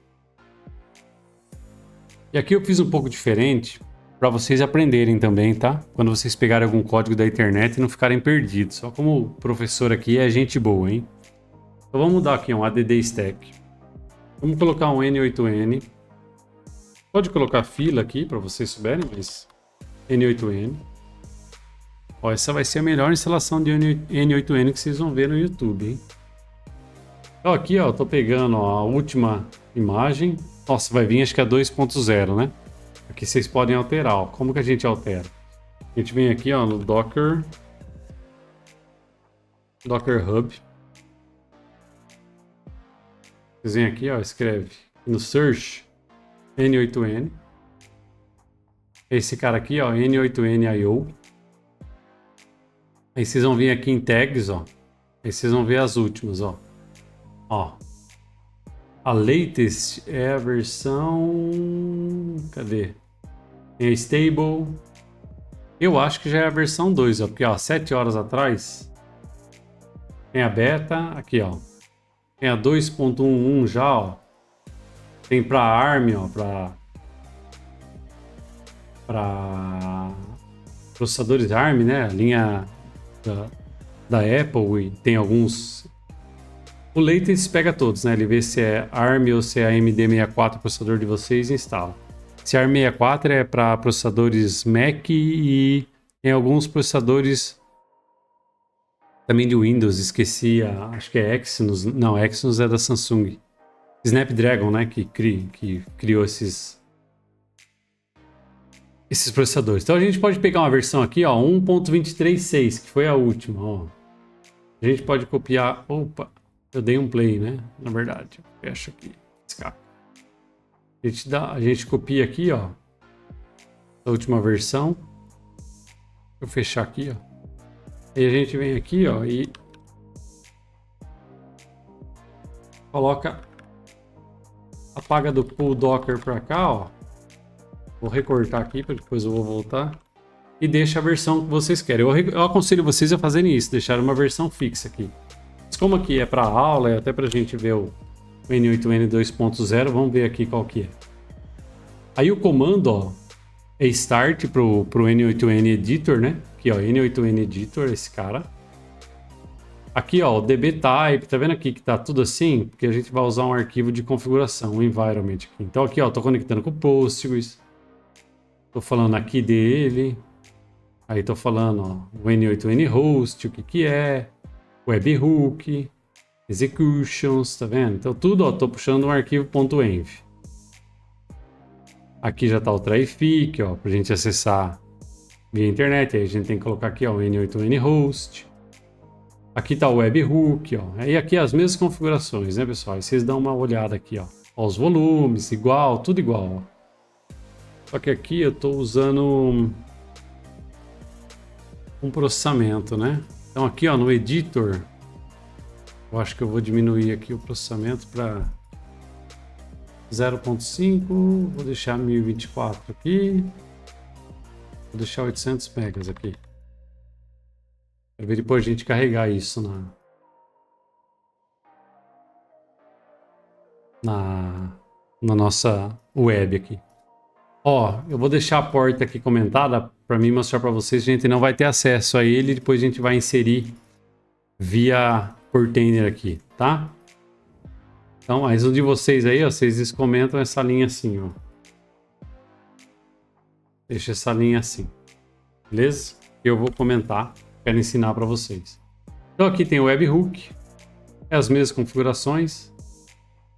E aqui eu fiz um pouco diferente para vocês aprenderem também, tá? Quando vocês pegarem algum código da internet e não ficarem perdidos. Só como o professor aqui é gente boa, hein? Então vamos mudar aqui um add stack. Vamos colocar um N8N. Pode colocar fila aqui para vocês souberem, mas N8N. Ó, essa vai ser a melhor instalação de N8N que vocês vão ver no YouTube, hein? Então aqui, ó, eu tô pegando ó, a última imagem. Nossa, vai vir acho que é 2.0, né? Aqui vocês podem alterar, ó. Como que a gente altera? A gente vem aqui, ó, no Docker Hub. Vocês vêm aqui, ó, escreve no Search N8N. Esse cara aqui, ó, N8N.io. Aí vocês vão vir aqui em Tags, ó. Aí vocês vão ver as últimas, ó. Ó. A latest é a versão... Cadê? Tem a stable. Eu acho que já é a versão 2, ó. Porque, ó, 7 horas atrás... Tem a beta. Aqui, ó. Tem a 2.11 já, ó. Tem pra ARM, ó. Pra processadores ARM, né? A linha da Apple. E tem alguns... O latest pega todos, né? Ele vê se é ARM ou se é AMD64 o processador de vocês e instala. Esse ARM64 é para processadores Mac e tem alguns processadores também de Windows. Esqueci, acho que é Exynos. Não, Exynos é da Samsung. Snapdragon, né? Que criou esses processadores. Então a gente pode pegar uma versão aqui, ó, 1.23.6, que foi a última, ó. A gente pode copiar... Opa! Eu dei um play, né? Na verdade. Fecha aqui. Escapa. A gente copia aqui, ó. A última versão. Vou fechar aqui, ó. E a gente vem aqui, ó, e coloca, apaga do pull docker para cá, ó. Vou recortar aqui para depois eu vou voltar e deixa a versão que vocês querem. Eu aconselho vocês a fazerem isso, deixar uma versão fixa aqui. Mas como aqui é para aula, é até para a gente ver o N8N 2.0, vamos ver aqui qual que é. Aí o comando, ó, é start pro N8N Editor, né? Aqui, ó, N8N Editor, esse cara. Aqui, ó, o dbtype, tá vendo aqui que tá tudo assim? Porque a gente vai usar um arquivo de configuração, um environment aqui. Então aqui, ó, tô conectando com o Postgres. Tô falando aqui dele. Aí tô falando, ó, o N8N Host, o que que é, webhook, executions, tá vendo? Então tudo, ó, tô puxando um arquivo .env. Aqui já tá o Trafic, ó, pra gente acessar via internet. Aí a gente tem que colocar aqui, ó, o N8N Host. Aqui tá o webhook, ó. Aí aqui as mesmas configurações, né, pessoal? Aí vocês dão uma olhada aqui, ó. Ó, os volumes, igual, tudo igual, ó. Só que aqui eu tô usando um processamento, né? Então aqui, ó, no editor, eu acho que eu vou diminuir aqui o processamento para 0.5, vou deixar 1024 aqui, vou deixar 800 megas aqui. Pra ver depois a gente carregar isso na nossa web aqui. Ó, eu vou deixar a porta aqui comentada para mim mostrar para vocês. A gente não vai ter acesso a ele, depois a gente vai inserir via container aqui, tá? Então, mas um de vocês aí, ó, vocês comentam essa linha assim, ó. Deixa essa linha assim, beleza? Eu vou comentar, quero ensinar para vocês. Então aqui tem o webhook, é as mesmas configurações.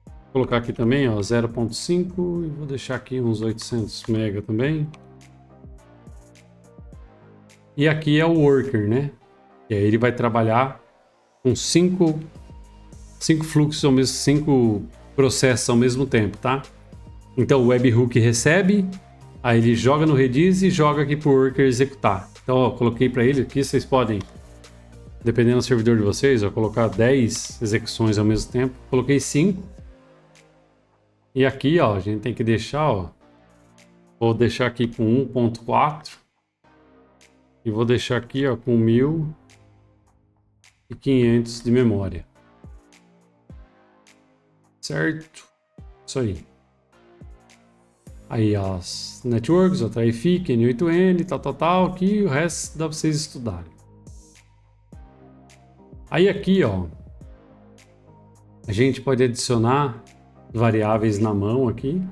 Vou colocar aqui também, ó, 0.5 e vou deixar aqui uns 800 MB também. E aqui é o worker, né? E aí ele vai trabalhar com 5 fluxos ao mesmo 5 processos ao mesmo tempo, tá? Então o webhook recebe, aí ele joga no Redis e joga aqui para o worker executar. Então, ó, coloquei para ele aqui, vocês podem, dependendo do servidor de vocês, ó, colocar 10 execuções ao mesmo tempo. Coloquei 5. E aqui, ó, a gente tem que deixar, ó, vou deixar aqui com 1.4 e vou deixar aqui, ó, com 1500 de memória. Certo? Isso aí. Aí as networks, o Trafic, N8N, tal, aqui o resto dá para vocês estudarem. Aí aqui, ó, a gente pode adicionar variáveis na mão aqui,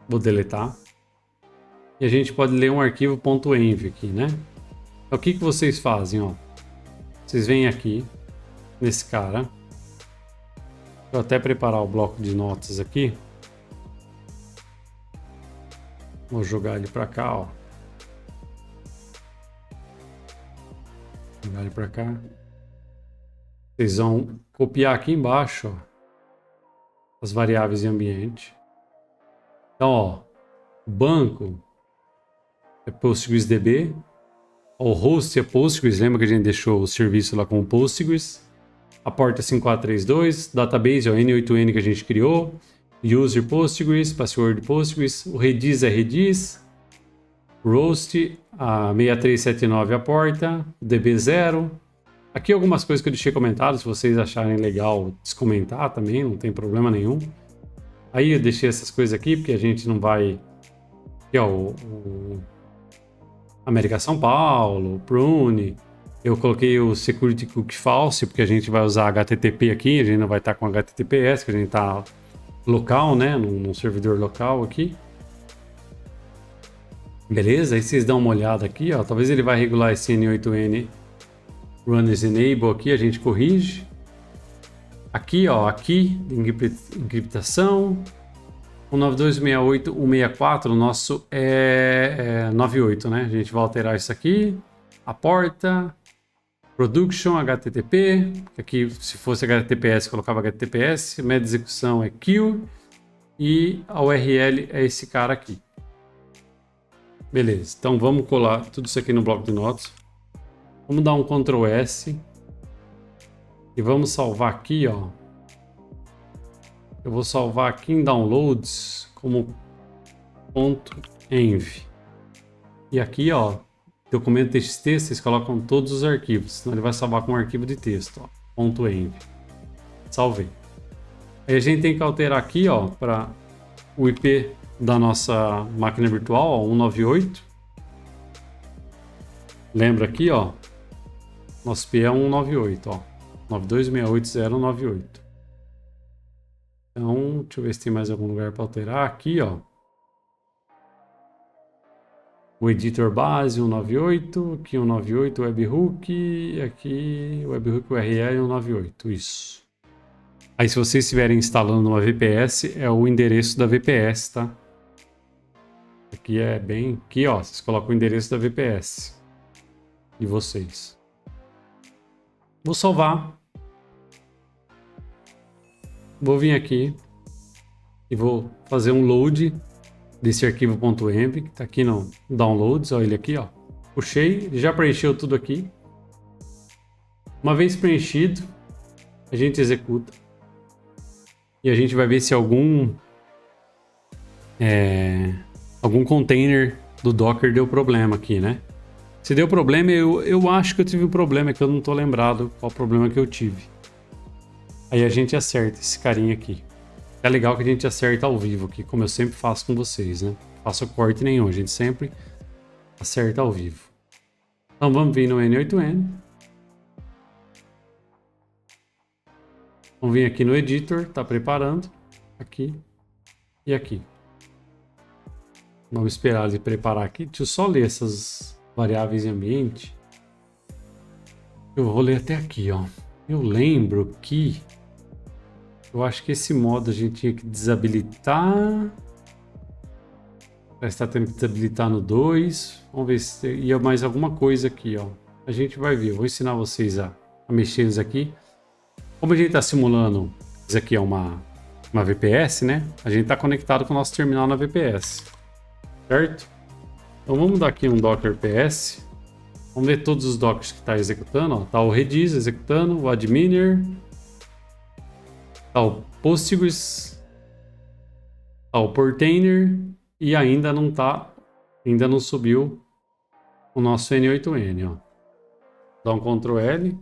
vou deletar, e a gente pode ler um arquivo .env aqui, né? Então, o que vocês fazem, ó? Vocês vêm aqui nesse cara, vou até preparar o bloco de notas aqui, vou jogar ele para cá, ó, jogar ele para cá, vocês vão copiar aqui embaixo, ó, as variáveis de ambiente. Então, ó, o banco é PostgreSDB, o host é Postgres, lembra que a gente deixou o serviço lá com o Postgres, a porta é 5432, database é o N8N que a gente criou, user Postgres, password Postgres, o Redis é Redis, roast, a 6379 a porta, o DB0. Aqui algumas coisas que eu deixei comentado, se vocês acharem legal descomentar também, não tem problema nenhum. Aí eu deixei essas coisas aqui, porque a gente não vai... Aqui, ó, o América São Paulo, o Prune. Eu coloquei o Security Cookie False, porque a gente vai usar HTTP aqui, a gente não vai estar com HTTPS, que a gente está local, né, num servidor local aqui. Beleza? Aí vocês dão uma olhada aqui, ó. Talvez ele vai regular esse N8N Runners Enable aqui, a gente corrige. Aqui, ó, aqui, encriptação. 192.168.164, o nosso é 98, né? A gente vai alterar isso aqui. A porta. Production, HTTP. Aqui, se fosse HTTPS, colocava HTTPS. Média de execução é Q. E a URL é esse cara aqui. Beleza, então vamos colar tudo isso aqui no bloco de notas. Vamos dar um Ctrl S e vamos salvar aqui, ó. Eu vou salvar aqui em Downloads como .env. E aqui, ó, documento TXT, vocês colocam todos os arquivos, senão ele vai salvar com um arquivo de texto, ó, .env. Salvei. Aí a gente tem que alterar aqui, ó, para o IP da nossa máquina virtual, ó, 198. Lembra aqui, ó. Nosso IP é 198, ó. 92680198. Então, deixa eu ver se tem mais algum lugar para alterar. Aqui, ó. O editor base 198, aqui 198 webhook, e aqui webhook URL 198, isso. Aí se vocês estiverem instalando uma VPS, é o endereço da VPS, tá? Aqui é bem... Aqui, ó, vocês colocam o endereço da VPS de vocês. Vou salvar. Vou vir aqui e vou fazer um load desse arquivo.env, que está aqui no Downloads, olha ele aqui, ó. Puxei, ele já preencheu tudo aqui. Uma vez preenchido, a gente executa. E a gente vai ver se algum container do Docker deu problema aqui, né? Se deu problema, eu acho que eu tive um problema, que eu não tô lembrado qual problema que eu tive. Aí a gente acerta esse carinha aqui. É legal que a gente acerta ao vivo aqui, como eu sempre faço com vocês, né? Não faço corte nenhum, a gente sempre acerta ao vivo. Então vamos vir no N8N. Vamos vir aqui no editor, tá preparando. Aqui e aqui. Vamos esperar ele preparar aqui. Deixa eu só ler essas variáveis em ambiente. Eu vou ler até aqui, ó. Eu lembro que... Eu acho que esse modo a gente tinha que desabilitar. Parece que tá tendo que desabilitar no 2. Vamos ver se ia mais alguma coisa aqui, ó. A gente vai ver. Eu vou ensinar vocês a mexer eles aqui. Como a gente está simulando, isso aqui é uma VPS, né? A gente está conectado com o nosso terminal na VPS. Certo? Então vamos dar aqui um Docker PS. Vamos ver todos os dockers que está executando. Ó. Tá o Redis executando, o Adminer. Tá o Postgres. Tá o Portainer. E ainda não subiu o nosso N8N, ó. Dá um Ctrl L.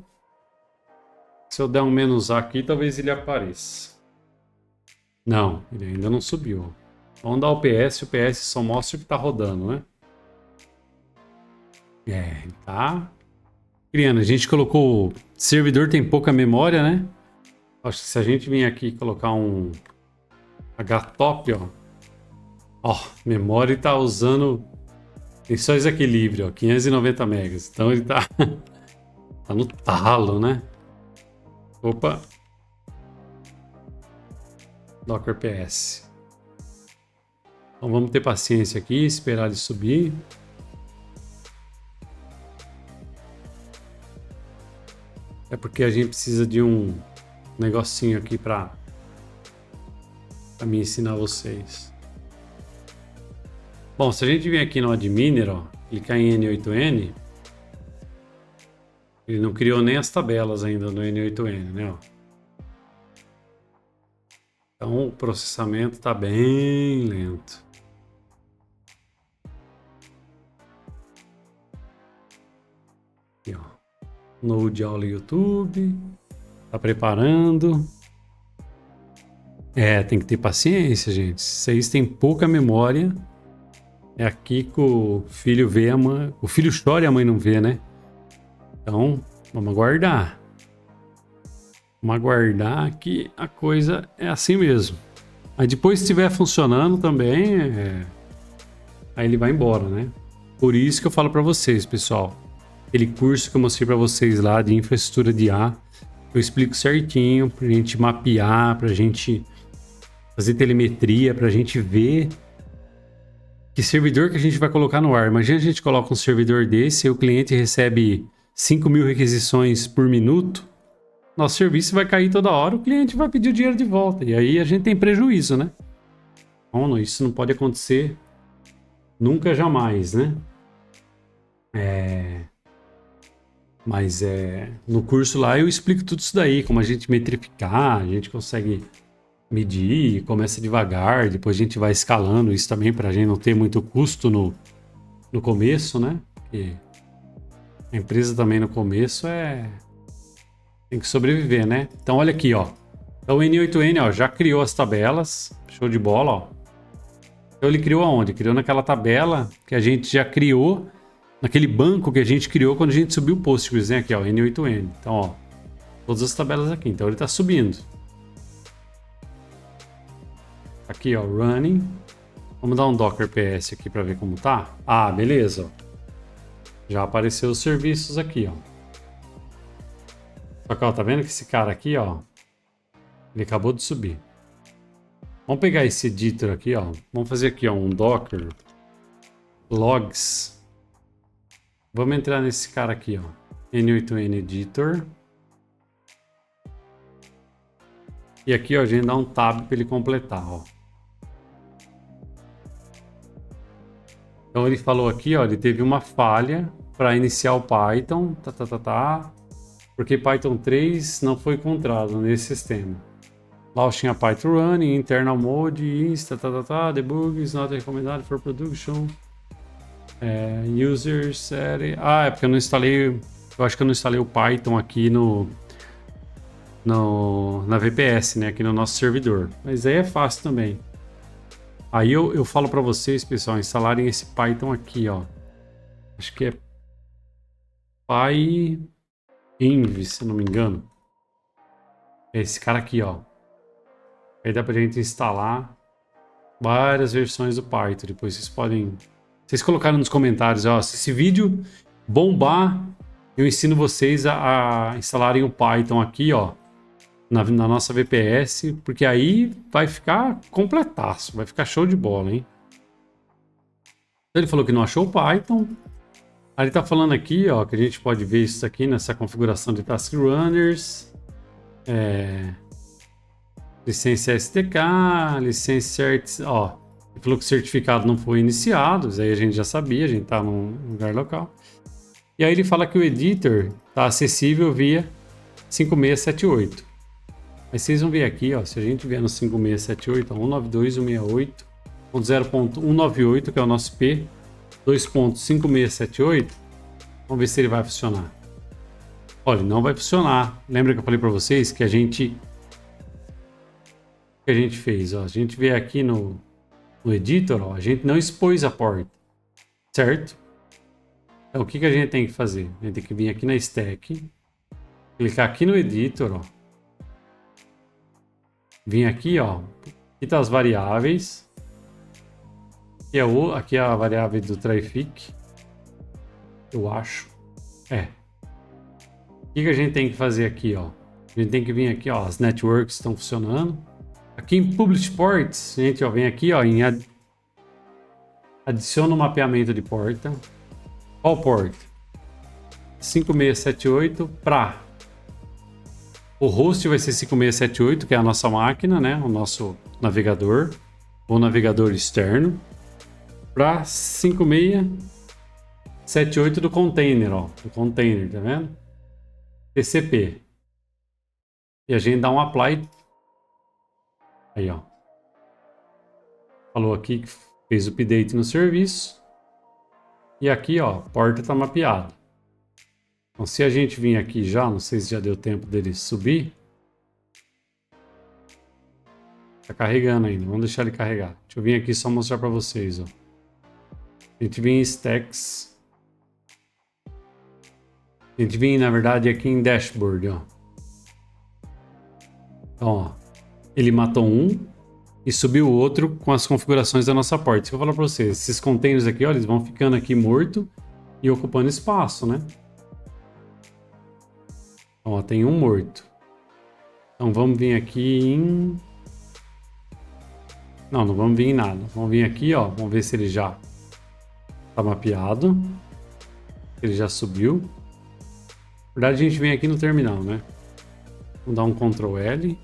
Se eu der um "-a" aqui, talvez ele apareça. Não, ele ainda não subiu. Vamos dar o PS só mostra que tá rodando, né? Tá criando. A gente colocou... O servidor tem pouca memória, né? Acho que se a gente vir aqui e colocar um htop, ó. Ó, memória tá usando... Tem só desequilíbrio, ó. 590 megas. Então ele tá... tá no talo, né? Opa. Docker PS. Então vamos ter paciência aqui, esperar ele subir. É porque a gente precisa de um negocinho aqui para me ensinar vocês. Bom, se a gente vir aqui no Adminer, ó, clicar em N8N, ele não criou nem as tabelas ainda no N8N, né? Ó. Então o processamento está bem lento. Aqui, ó. Node aula YouTube. Tá preparando. Tem que ter paciência, gente. Vocês têm pouca memória. É aqui que o filho vê a mãe. O filho chora e a mãe não vê, né? Então, vamos aguardar. Vamos aguardar que a coisa é assim mesmo. Aí depois, se estiver funcionando também, aí ele vai embora, né? Por isso que eu falo para vocês, pessoal. Aquele curso que eu mostrei para vocês lá de infraestrutura de IA, eu explico certinho pra gente mapear, pra gente fazer telemetria, pra gente ver que servidor que a gente vai colocar no ar. Imagina a gente coloca um servidor desse e o cliente recebe 5.000 requisições por minuto. Nosso serviço vai cair toda hora, o cliente vai pedir o dinheiro de volta. E aí a gente tem prejuízo, né? Bom, isso não pode acontecer nunca, jamais, né? Mas no curso lá eu explico tudo isso daí, como a gente metrificar, a gente consegue medir, começa devagar, depois a gente vai escalando isso também para a gente não ter muito custo no começo, né? Porque a empresa também no começo tem que sobreviver, né? Então olha aqui, ó. Então o N8N, ó, já criou as tabelas. Show de bola, ó. Então ele criou aonde? Criou naquela tabela que a gente já criou, naquele banco que a gente criou quando a gente subiu o Postgres, né? Aqui, ó, N8N. Então, ó, todas as tabelas aqui. Então ele tá subindo. Aqui, ó, running. Vamos dar um Docker PS aqui para ver como tá. Ah, beleza, ó. Já apareceu os serviços aqui, ó. Só que, ó, tá vendo que esse cara aqui, ó, ele acabou de subir. Vamos pegar esse editor aqui, ó. Vamos fazer aqui, ó, um Docker logs. Vamos entrar nesse cara aqui, ó. N8N editor. E aqui, ó, a gente dá um tab para ele completar, ó. Então ele falou aqui, ó, ele teve uma falha para iniciar o Python, porque Python 3 não foi encontrado nesse sistema. Launching a Python running, internal mode, insta, debug is not recommended for production. User set. Ah, é porque eu não instalei. Eu acho que eu não instalei o Python aqui na VPS, né? Aqui no nosso servidor. Mas aí é fácil também. Aí eu falo para vocês, pessoal, instalarem esse Python aqui, ó. Acho que é PyEnv, se eu não me engano. É esse cara aqui, ó. Aí dá pra gente instalar várias versões do Python. Depois vocês podem... Vocês colocaram nos comentários, ó, se esse vídeo bombar, eu ensino vocês a instalarem o Python aqui, ó, na nossa VPS, porque aí vai ficar completaço, vai ficar show de bola, hein? Então ele falou que não achou o Python. Aí ele tá falando aqui, ó, que a gente pode ver isso aqui nessa configuração de Task Runners. Licença SDK, licença... Ó, ele falou que o certificado não foi iniciado, isso aí a gente já sabia, a gente tá num lugar local. E aí ele fala que o editor tá acessível via 5678. Mas vocês vão ver aqui, ó, se a gente vier no 5678, ó, 192.168.0.198, que é o nosso P, 2.5678, vamos ver se ele vai funcionar. Olha, não vai funcionar. Lembra que eu falei para vocês que a gente fez, ó, a gente veio aqui no editor, ó, a gente não expôs a porta, certo? Então o que a gente tem que fazer? A gente tem que vir aqui na stack, clicar aqui no editor, ó, vir aqui, ó, aqui tá as variáveis, aqui é a variável do traffic, eu acho, o que a gente tem que fazer aqui, ó? A gente tem que vir aqui, ó, as networks estão funcionando. Aqui em Publish Ports, a gente, ó, vem aqui, ó, em adiciona o mapeamento de porta. Qual porta? 5678 para... O host vai ser 5678, que é a nossa máquina, né? O nosso navegador, ou navegador externo. Para 5678 do container, ó. Do container, tá vendo? TCP. E a gente dá um apply. Aí, ó. Falou aqui que fez o update no serviço. E aqui, ó, a porta está mapeada. Então, se a gente vir aqui já, não sei se já deu tempo dele subir. Tá carregando ainda, vamos deixar ele carregar. Deixa eu vir aqui só mostrar para vocês, ó. A gente vem em stacks. A gente vem, na verdade, aqui em dashboard, ó. Então, ó, ele matou um e subiu o outro com as configurações da nossa porta. Isso que eu vou falar para vocês. Esses containers aqui, ó, eles vão ficando aqui morto e ocupando espaço, né? Então, ó, tem um morto. Então, vamos vir aqui em... Não vamos vir em nada. Vamos vir aqui, ó. Vamos ver se ele já tá mapeado. Ele já subiu. Na verdade, a gente vem aqui no terminal, né? Vamos dar um Ctrl L.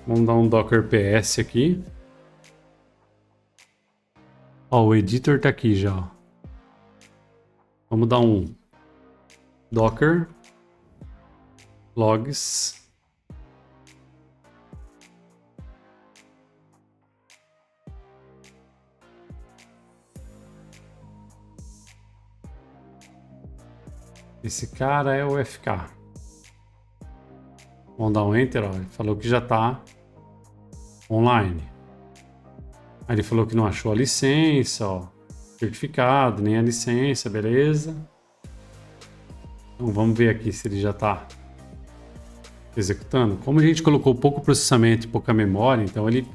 Vamos dar um Docker PS aqui. Ó, o editor tá aqui já, ó. Vamos dar um Docker logs. Esse cara é o FK. Vamos dar um Enter, ó. Ele falou que já está online. Aí ele falou que não achou a licença, ó. Certificado, nem a licença, beleza. Então vamos ver aqui se ele já está executando. Como a gente colocou pouco processamento e pouca memória, então ele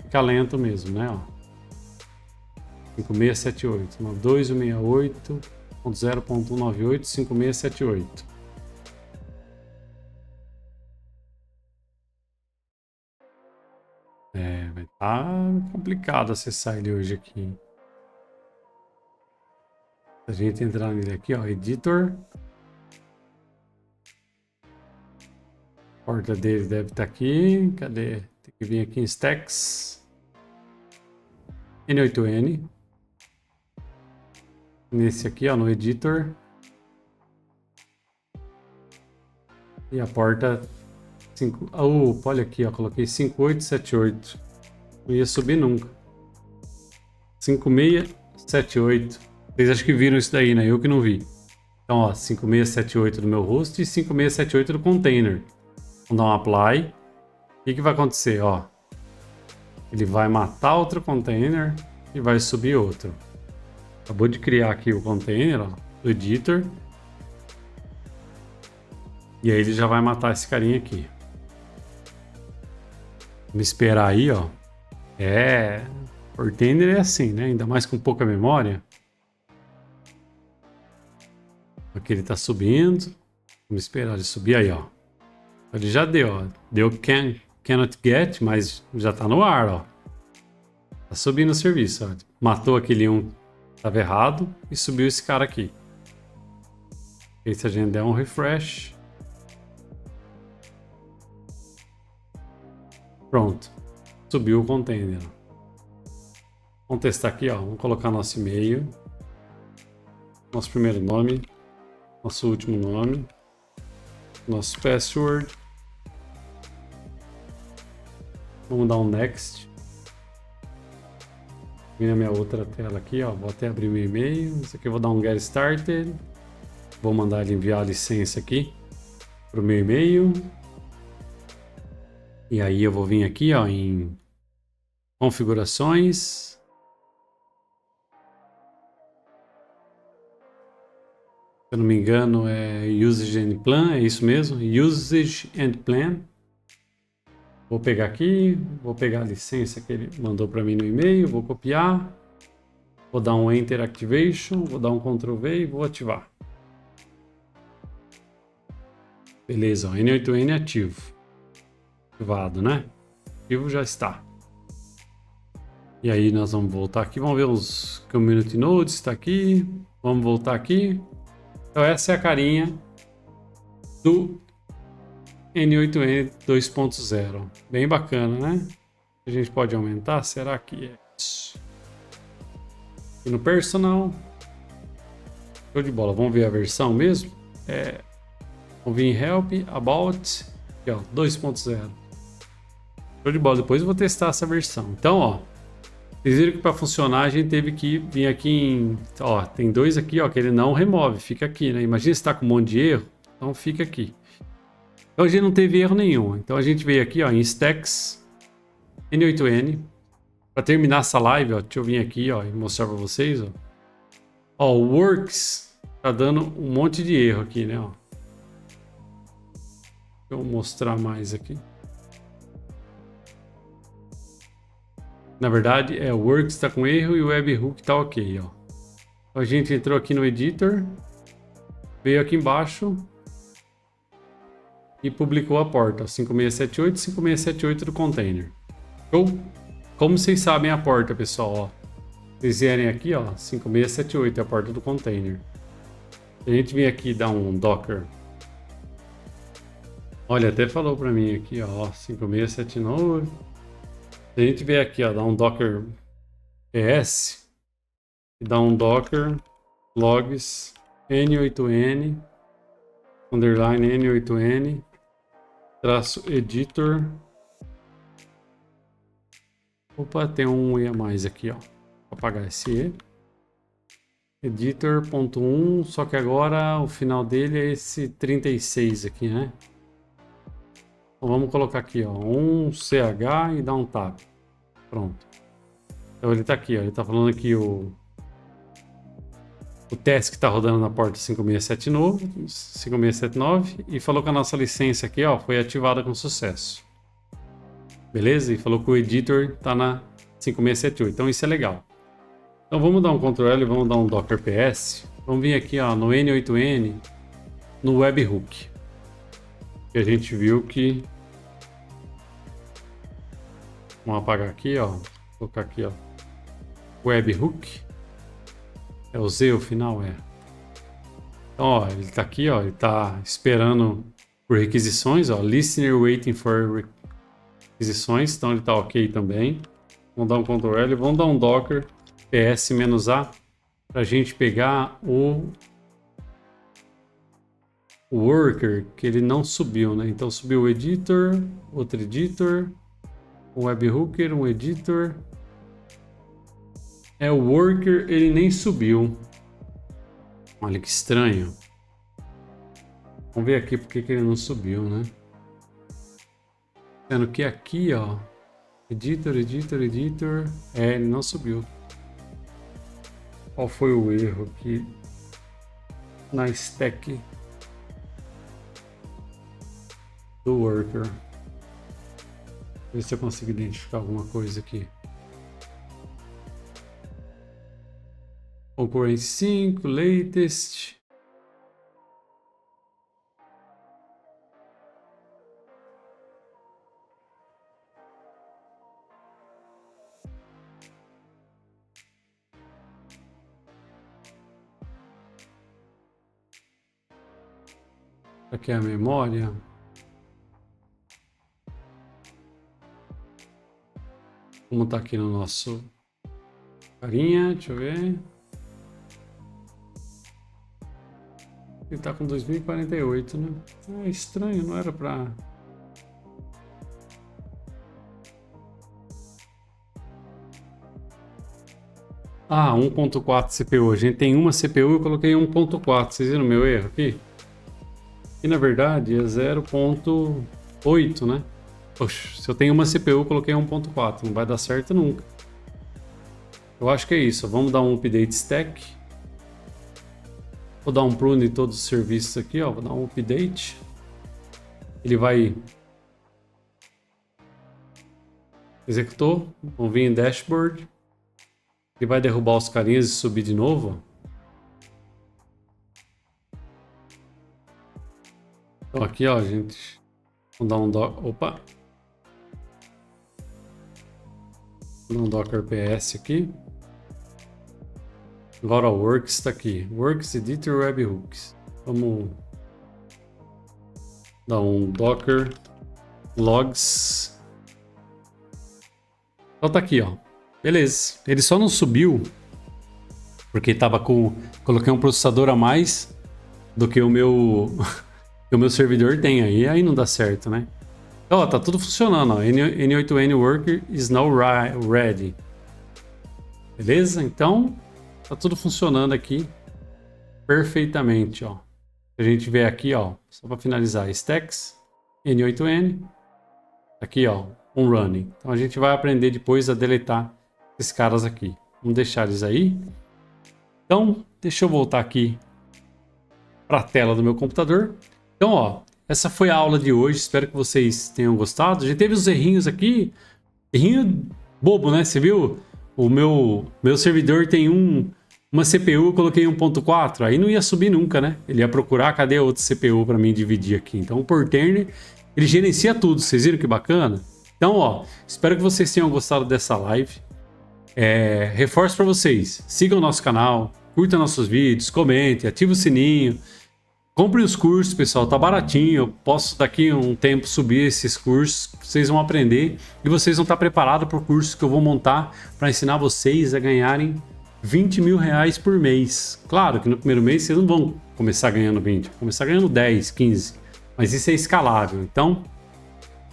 fica lento mesmo, né? Ó. 5678, 9168.0.198.5678. Vai estar complicado acessar ele hoje aqui. Se a gente entrar nele aqui, ó, editor. A porta dele deve estar aqui. Cadê? Tem que vir aqui em stacks. N8N. Nesse aqui, ó, no editor. E a porta 5. Olha aqui, ó, coloquei 5878. Não ia subir nunca. 5678. Vocês acham que viram isso daí, né? Eu que não vi. Então, ó, 5678 do meu host e 5678 do container. Vamos dar um apply. O que vai acontecer, ó? Ele vai matar outro container e vai subir outro. Acabou de criar aqui o container, ó, do editor. E aí ele já vai matar esse carinha aqui. Vamos esperar aí, ó. Container é assim, né? Ainda mais com pouca memória. Aqui ele tá subindo. Vamos esperar ele subir aí, ó. Ele já deu, ó. Deu cannot get, mas já tá no ar, ó. Tá subindo o serviço, ó. Matou aquele um que tava errado e subiu esse cara aqui. E se a gente der um refresh. Pronto. Subiu o container. Vamos testar aqui, ó. Vamos colocar nosso e-mail. Nosso primeiro nome. Nosso último nome. Nosso password. Vamos dar um next. Vim na minha outra tela aqui, ó. Vou até abrir meu e-mail. Isso aqui eu vou dar um get started. Vou mandar ele enviar a licença aqui pro meu e-mail. E aí eu vou vir aqui, ó, em configurações. Se eu não me engano é Usage and Plan, é isso mesmo? Usage and Plan. Vou pegar aqui, vou pegar a licença que ele mandou para mim no e-mail, vou copiar. Vou dar um Enter Activation, vou dar um Ctrl V e vou ativar. Beleza, ó, N8N ativo. Ativado, né? Ativo já está. E aí nós vamos voltar aqui, vamos ver os Community Nodes, está aqui. Vamos voltar aqui. Então essa é a carinha do N8N 2.0. Bem bacana, né? A gente pode aumentar? Será que é isso? E no personal. Show de bola. Vamos ver a versão mesmo? Vamos vir em Help, About, aqui, ó, 2.0. Show de bola. Depois eu vou testar essa versão. Então, ó. Vocês viram que para funcionar a gente teve que vir aqui em... Ó, tem dois aqui, ó, que ele não remove. Fica aqui, né? Imagina se está com um monte de erro. Então fica aqui. Então a gente não teve erro nenhum. Então a gente veio aqui, ó, em Stacks N8N. Para terminar essa live, ó, deixa eu vir aqui, ó, e mostrar para vocês, ó. Ó, o Works tá dando um monte de erro aqui, né, ó. Deixa eu mostrar mais aqui. Na verdade, o Works está com erro e o Webhook está ok, ó. A gente entrou aqui no Editor, veio aqui embaixo e publicou a porta, ó, 5678, 5678 do container. Show? Como vocês sabem a porta, pessoal, ó. Vocês vierem aqui, ó, 5678 é a porta do container. A gente vem aqui dar um Docker. Olha, até falou para mim aqui, ó, 5679. Se a gente vier aqui, ó, dar um Docker PS e dar um Docker logs N8N underline N8N traço editor. Opa, tem um E a mais aqui, ó. Vou apagar esse E. Editor.1, só que agora o final dele é esse 36 aqui, né? Então vamos colocar aqui, ó, um CH e dar um tap. Pronto. Então ele tá aqui, ó, ele tá falando aqui o teste que está rodando na porta 5679 e falou que a nossa licença aqui, ó, foi ativada com sucesso. Beleza? E falou que o editor está na 5678. Então isso é legal. Então vamos dar um Ctrl L, vamos dar um Docker PS. Vamos vir aqui, ó, no N8N, no webhook. Que a gente viu que... Vamos apagar aqui, ó. Vou colocar aqui, ó. Webhook. É o Z o final, é. Então, ó, ele tá aqui, ó. Ele tá esperando por requisições, ó. Listener waiting for requisições. Então ele tá ok também. Vamos dar um Ctrl L, vamos dar um Docker PS-A pra gente pegar o worker que ele não subiu, né? Então subiu o editor, outro editor, um webhooker, um editor. É, o worker ele nem subiu. Olha que estranho. Vamos ver aqui porque que ele não subiu, né? Sendo que aqui, ó, editor. É, ele não subiu. Qual foi o erro aqui na stack do worker? Ver se eu consigo identificar alguma coisa aqui. Concurrence 5, latest. Aqui é a memória. Vamos tá aqui no nosso carinha, deixa eu ver. Ele tá com 2048, né? É estranho, não era pra... Ah, 1.4 CPU. A gente tem uma CPU, eu coloquei 1.4. Vocês viram o meu erro aqui? E na verdade é 0.8, né? Poxa, se eu tenho uma CPU, eu coloquei 1.4. Não vai dar certo nunca. Eu acho que é isso. Vamos dar um update stack. Vou dar um prune em todos os serviços aqui, ó. Vou dar um update. Ele vai... Executou. Vamos vir em dashboard. Ele vai derrubar os carinhas e subir de novo. Então aqui, ó, gente. Vamos dar um Opa! Vou dar um Docker PS aqui. Agora o Works está aqui. Works Editor Webhooks. Vamos dar um Docker Logs. Então tá aqui, ó. Beleza. Ele só não subiu porque tava com... Coloquei um processador a mais do que o meu... que o meu servidor tem aí não dá certo, né? Então, ó, tá tudo funcionando, ó. N8N Worker is now ready. Beleza? Então... Tá tudo funcionando aqui perfeitamente, ó. A gente vê aqui, ó, só para finalizar, stacks, N8N, aqui, ó, um running. Então a gente vai aprender depois a deletar esses caras aqui. Vamos deixar eles aí. Então, deixa eu voltar aqui para a tela do meu computador. Então, ó, essa foi a aula de hoje. Espero que vocês tenham gostado. A gente teve uns errinhos aqui, errinho bobo, né? Você viu? O meu servidor tem uma CPU, eu coloquei 1.4, aí não ia subir nunca, né? Ele ia procurar, cadê a outra CPU para mim dividir aqui? Então o Portainer, ele gerencia tudo, vocês viram que bacana? Então, ó, espero que vocês tenham gostado dessa live. Reforço para vocês, sigam o nosso canal, curtam nossos vídeos, comentem, ativem o sininho. Comprem os cursos, pessoal, tá baratinho. Eu posso daqui a um tempo subir esses cursos, vocês vão aprender e vocês vão estar preparados para o curso que eu vou montar para ensinar vocês a ganharem 20 mil reais por mês. Claro que no primeiro mês vocês não vão começar ganhando 20, vão começar ganhando 10, 15, mas isso é escalável. Então,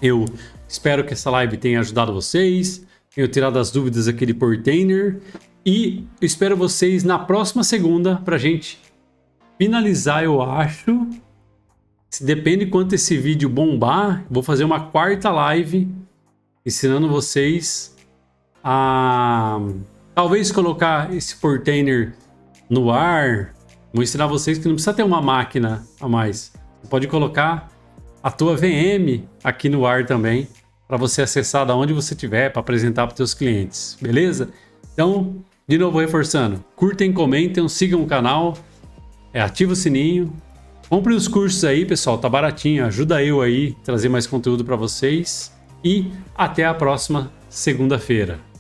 eu espero que essa live tenha ajudado vocês, tenha tirado as dúvidas aqui de Portainer e espero vocês na próxima segunda para a gente finalizar, eu acho, depende quanto esse vídeo bombar, vou fazer uma quarta live ensinando vocês a talvez colocar esse Portainer no ar. Vou ensinar vocês que não precisa ter uma máquina a mais. Você pode colocar a tua VM aqui no ar também, para você acessar da onde você estiver, para apresentar para os seus clientes, beleza? Então, de novo reforçando, curtem, comentem, sigam o canal, ativa o sininho, compre os cursos aí, pessoal, tá baratinho, ajuda eu aí a trazer mais conteúdo para vocês e até a próxima segunda-feira.